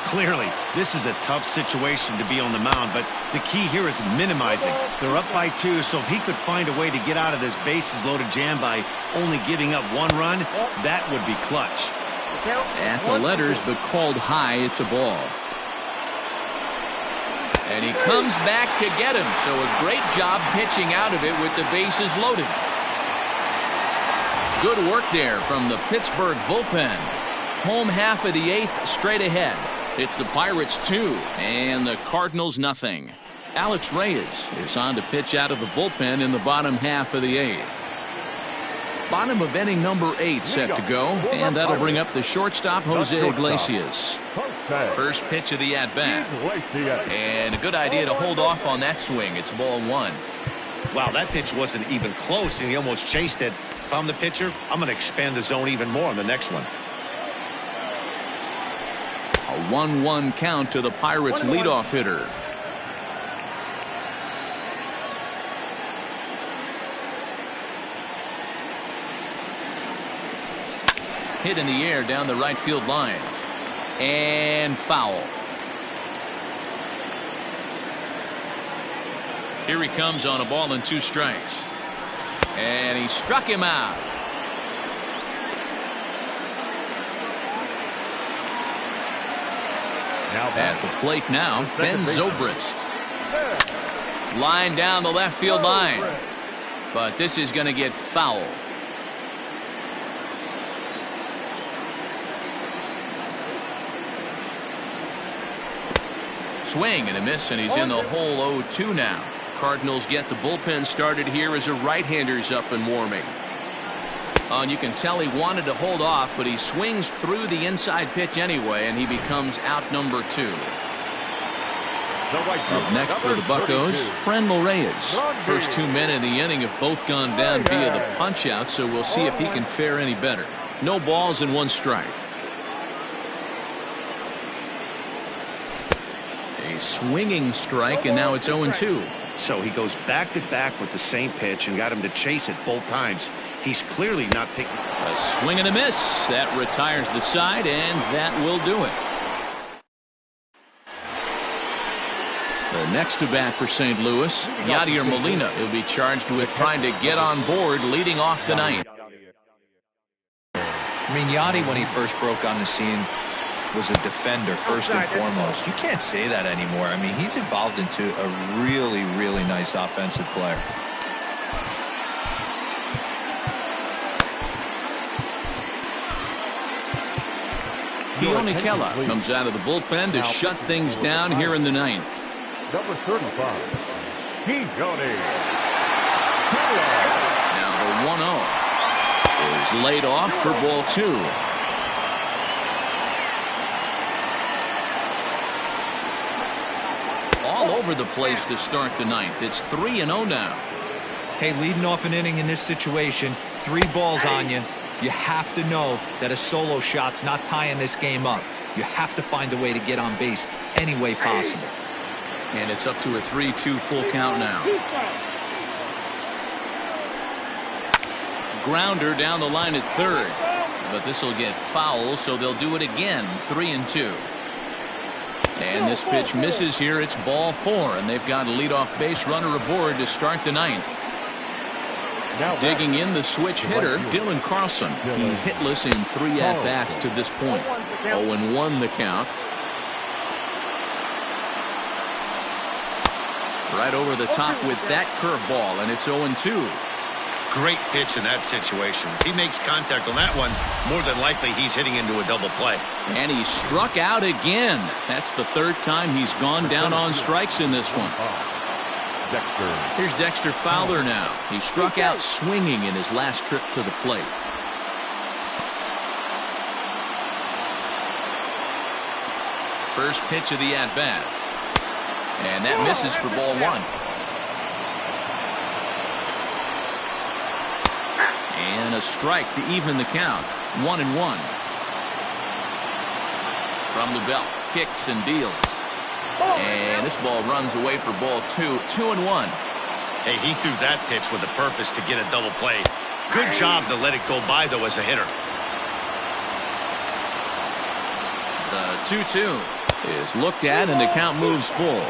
Clearly, this is a tough situation to be on the mound, but the key here is minimizing. They're up by 2, so if he could find a way to get out of this bases-loaded jam by only giving up 1 run, that would be clutch. At the letters, but called high, it's a ball. And he comes back to get him, so a great job pitching out of it with the bases loaded. Good work there from the Pittsburgh bullpen. Home half of the 8th straight ahead. It's the Pirates 2 and the Cardinals nothing. Alex Reyes is on to pitch out of the bullpen in the bottom half of the 8th. Bottom of inning number 8 set to go, and that'll bring up the shortstop Jose Iglesias. First pitch of the at-bat. And a good idea to hold off on that swing. It's ball 1. Wow, that pitch wasn't even close, and he almost chased it. If I'm the pitcher, I'm going to expand the zone even more on the next one. A 1-1 count to the Pirates leadoff hitter. Hit in the air down the right field line. And foul. Here he comes on a ball and 2 strikes. And he struck him out. At the plate now, Ben Zobrist. Line down the left field line. But this is going to get foul. swing and a miss, and he's in the hole 0-2 now. Cardinals get the bullpen started here as a right-hander's up and warming. And you can tell he wanted to hold off, but he swings through the inside pitch anyway, and he becomes out number 2. Up next for the Buccos, Franmil Reyes. First 2 men in the inning have both gone down via the punch-out, so we'll see if he can fare any better. No balls and 1 strike. A swinging strike, and now it's 0-2. So he goes back-to-back with the same pitch and got him to chase it both times. He's clearly not picking. A swing and a miss. That retires the side, and that will do it. The next to bat for St. Louis, Yadier Molina. He'll be charged with trying to get on board leading off the ninth. I mean, Yadi, when he first broke on the scene, was a defender first and foremost. You can't say that anymore. I mean, he's evolved into a really, really nice offensive player. Keone Kela comes out of the bullpen to shut things down here in the ninth. Number 35, Keone Kela. Now the 1-0 is laid off for ball 2. All over the place to start the ninth. It's 3-0 now. Hey, leading off an inning in this situation, 3 balls on you. You have to know that a solo shot's not tying this game up. You have to find a way to get on base any way possible. And it's up to a 3-2 full count now. Grounder down the line at third. But this will get foul, so they'll do it again. 3-2. And this pitch misses here. It's ball 4, and they've got a leadoff base runner aboard to start the ninth. Digging in the switch hitter, Dylan Carlson. He's hitless in 3 at-bats to this point. 0-1 the count. Right over the top with that curveball, and it's 0-2. Great pitch in that situation. If he makes contact on that one, more than likely he's hitting into a double play. And he struck out again. That's the 3rd time he's gone down on strikes in this one. Here's Dexter Fowler now. He struck out swinging in his last trip to the plate. First pitch of the at-bat. And that misses for ball 1. And a strike to even the count. 1-1. From the belt, kicks and deals. And this ball runs away for ball 2. 2-1. Hey, he threw that pitch with a purpose to get a double play. Good job to let it go by, though, as a hitter. The 2-2 is looked at, and the count moves full.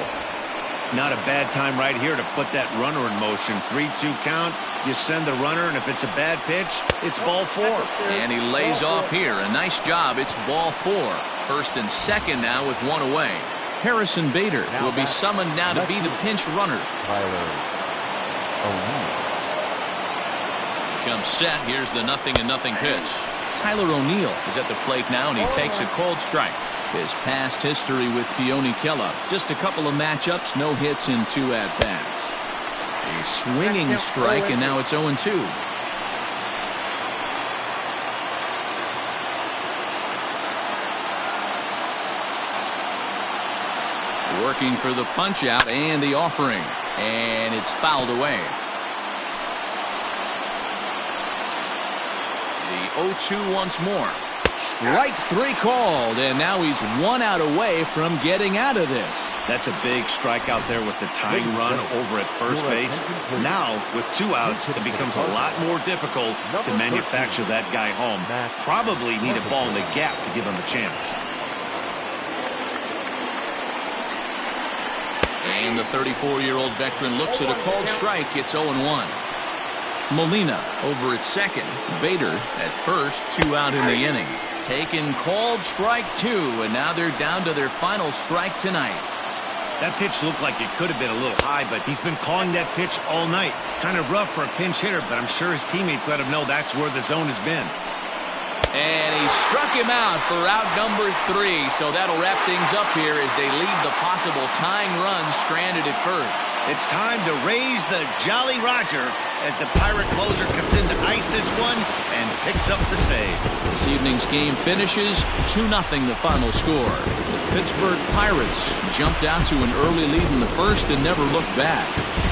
Not a bad time right here to put that runner in motion. 3-2 count. You send the runner, and if it's a bad pitch, it's ball 4. And he lays off here. A nice job. It's ball 4. First and second now with 1 away. Harrison Bader will be summoned now to be the pinch runner. Comes set. Here's the 0-0 pitch. Tyler O'Neill is at the plate now, and he takes a cold strike. His past history with Keone Kela, just a couple of matchups, no hits in 2 at-bats. A swinging strike, and now it's 0-2. Working for the punch-out and the offering, and it's fouled away. The 0-2 once more. Strike 3 called, and now he's 1 out away from getting out of this. That's a big strikeout there with the tying run over at first base. Now, with 2 outs, it becomes a lot more difficult to manufacture that guy home. Probably need a ball in the gap to give him a chance. And the 34-year-old veteran looks at a called strike. It's 0-1. Molina over at second. Bader at first. 2 out in the inning. Taken called strike 2, and now they're down to their final strike tonight. That pitch looked like it could have been a little high, but he's been calling that pitch all night. Kind of rough for a pinch hitter, but I'm sure his teammates let him know that's where the zone has been. And he struck him out for out number 3. So that'll wrap things up here as they leave the possible tying run stranded at first. It's time to raise the Jolly Roger as the Pirate closer comes in to ice this one and picks up the save. This evening's game finishes 2-0 the final score. The Pittsburgh Pirates jumped out to an early lead in the first and never looked back.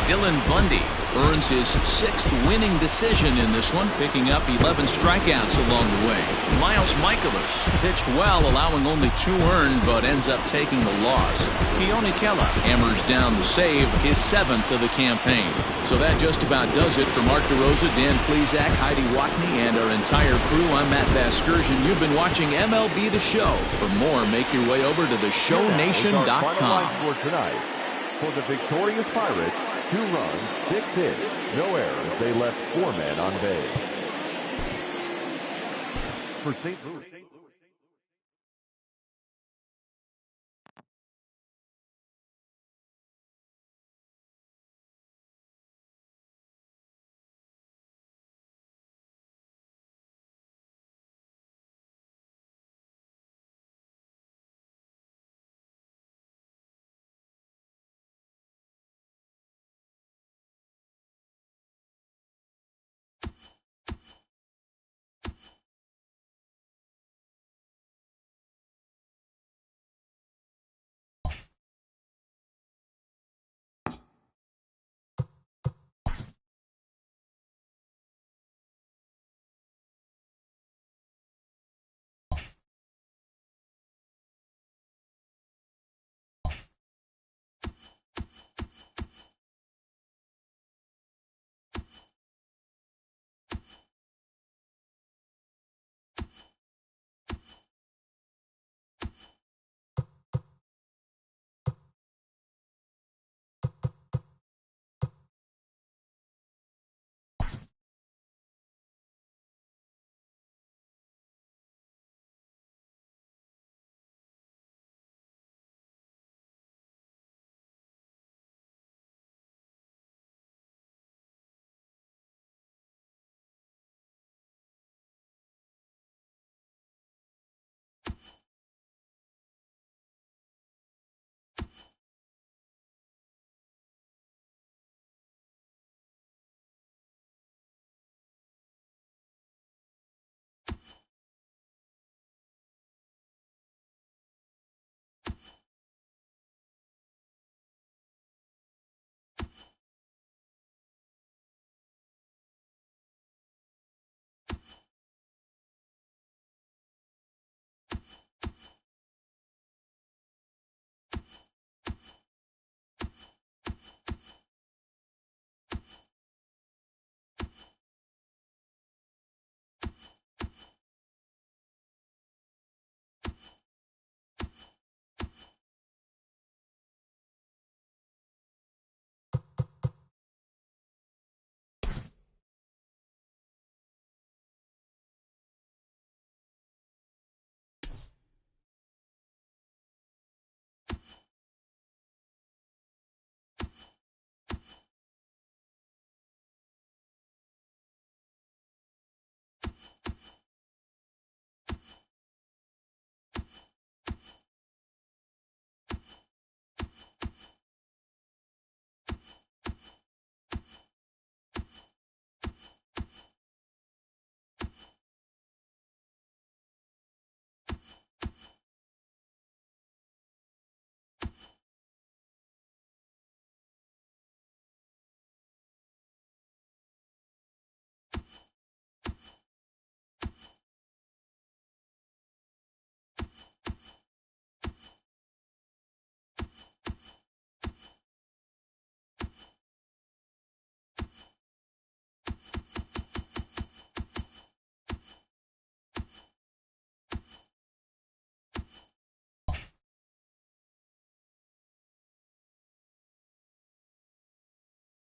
Dylan Bundy earns his 6th winning decision in this one, picking up 11 strikeouts along the way. Miles Michaelis pitched well, allowing only 2 earned, but ends up taking the loss. Keone Kela hammers down the save, his 7th of the campaign. So that just about does it for Mark DeRosa, Dan Plesac, Heidi Watney, and our entire crew. I'm Matt Vasgersian. You've been watching MLB The Show. For more, make your way over to theshownation.com. For tonight, for the victorious Pirates, 2 runs, 6 hits, no errors. They left 4 men on base. For St. Louis.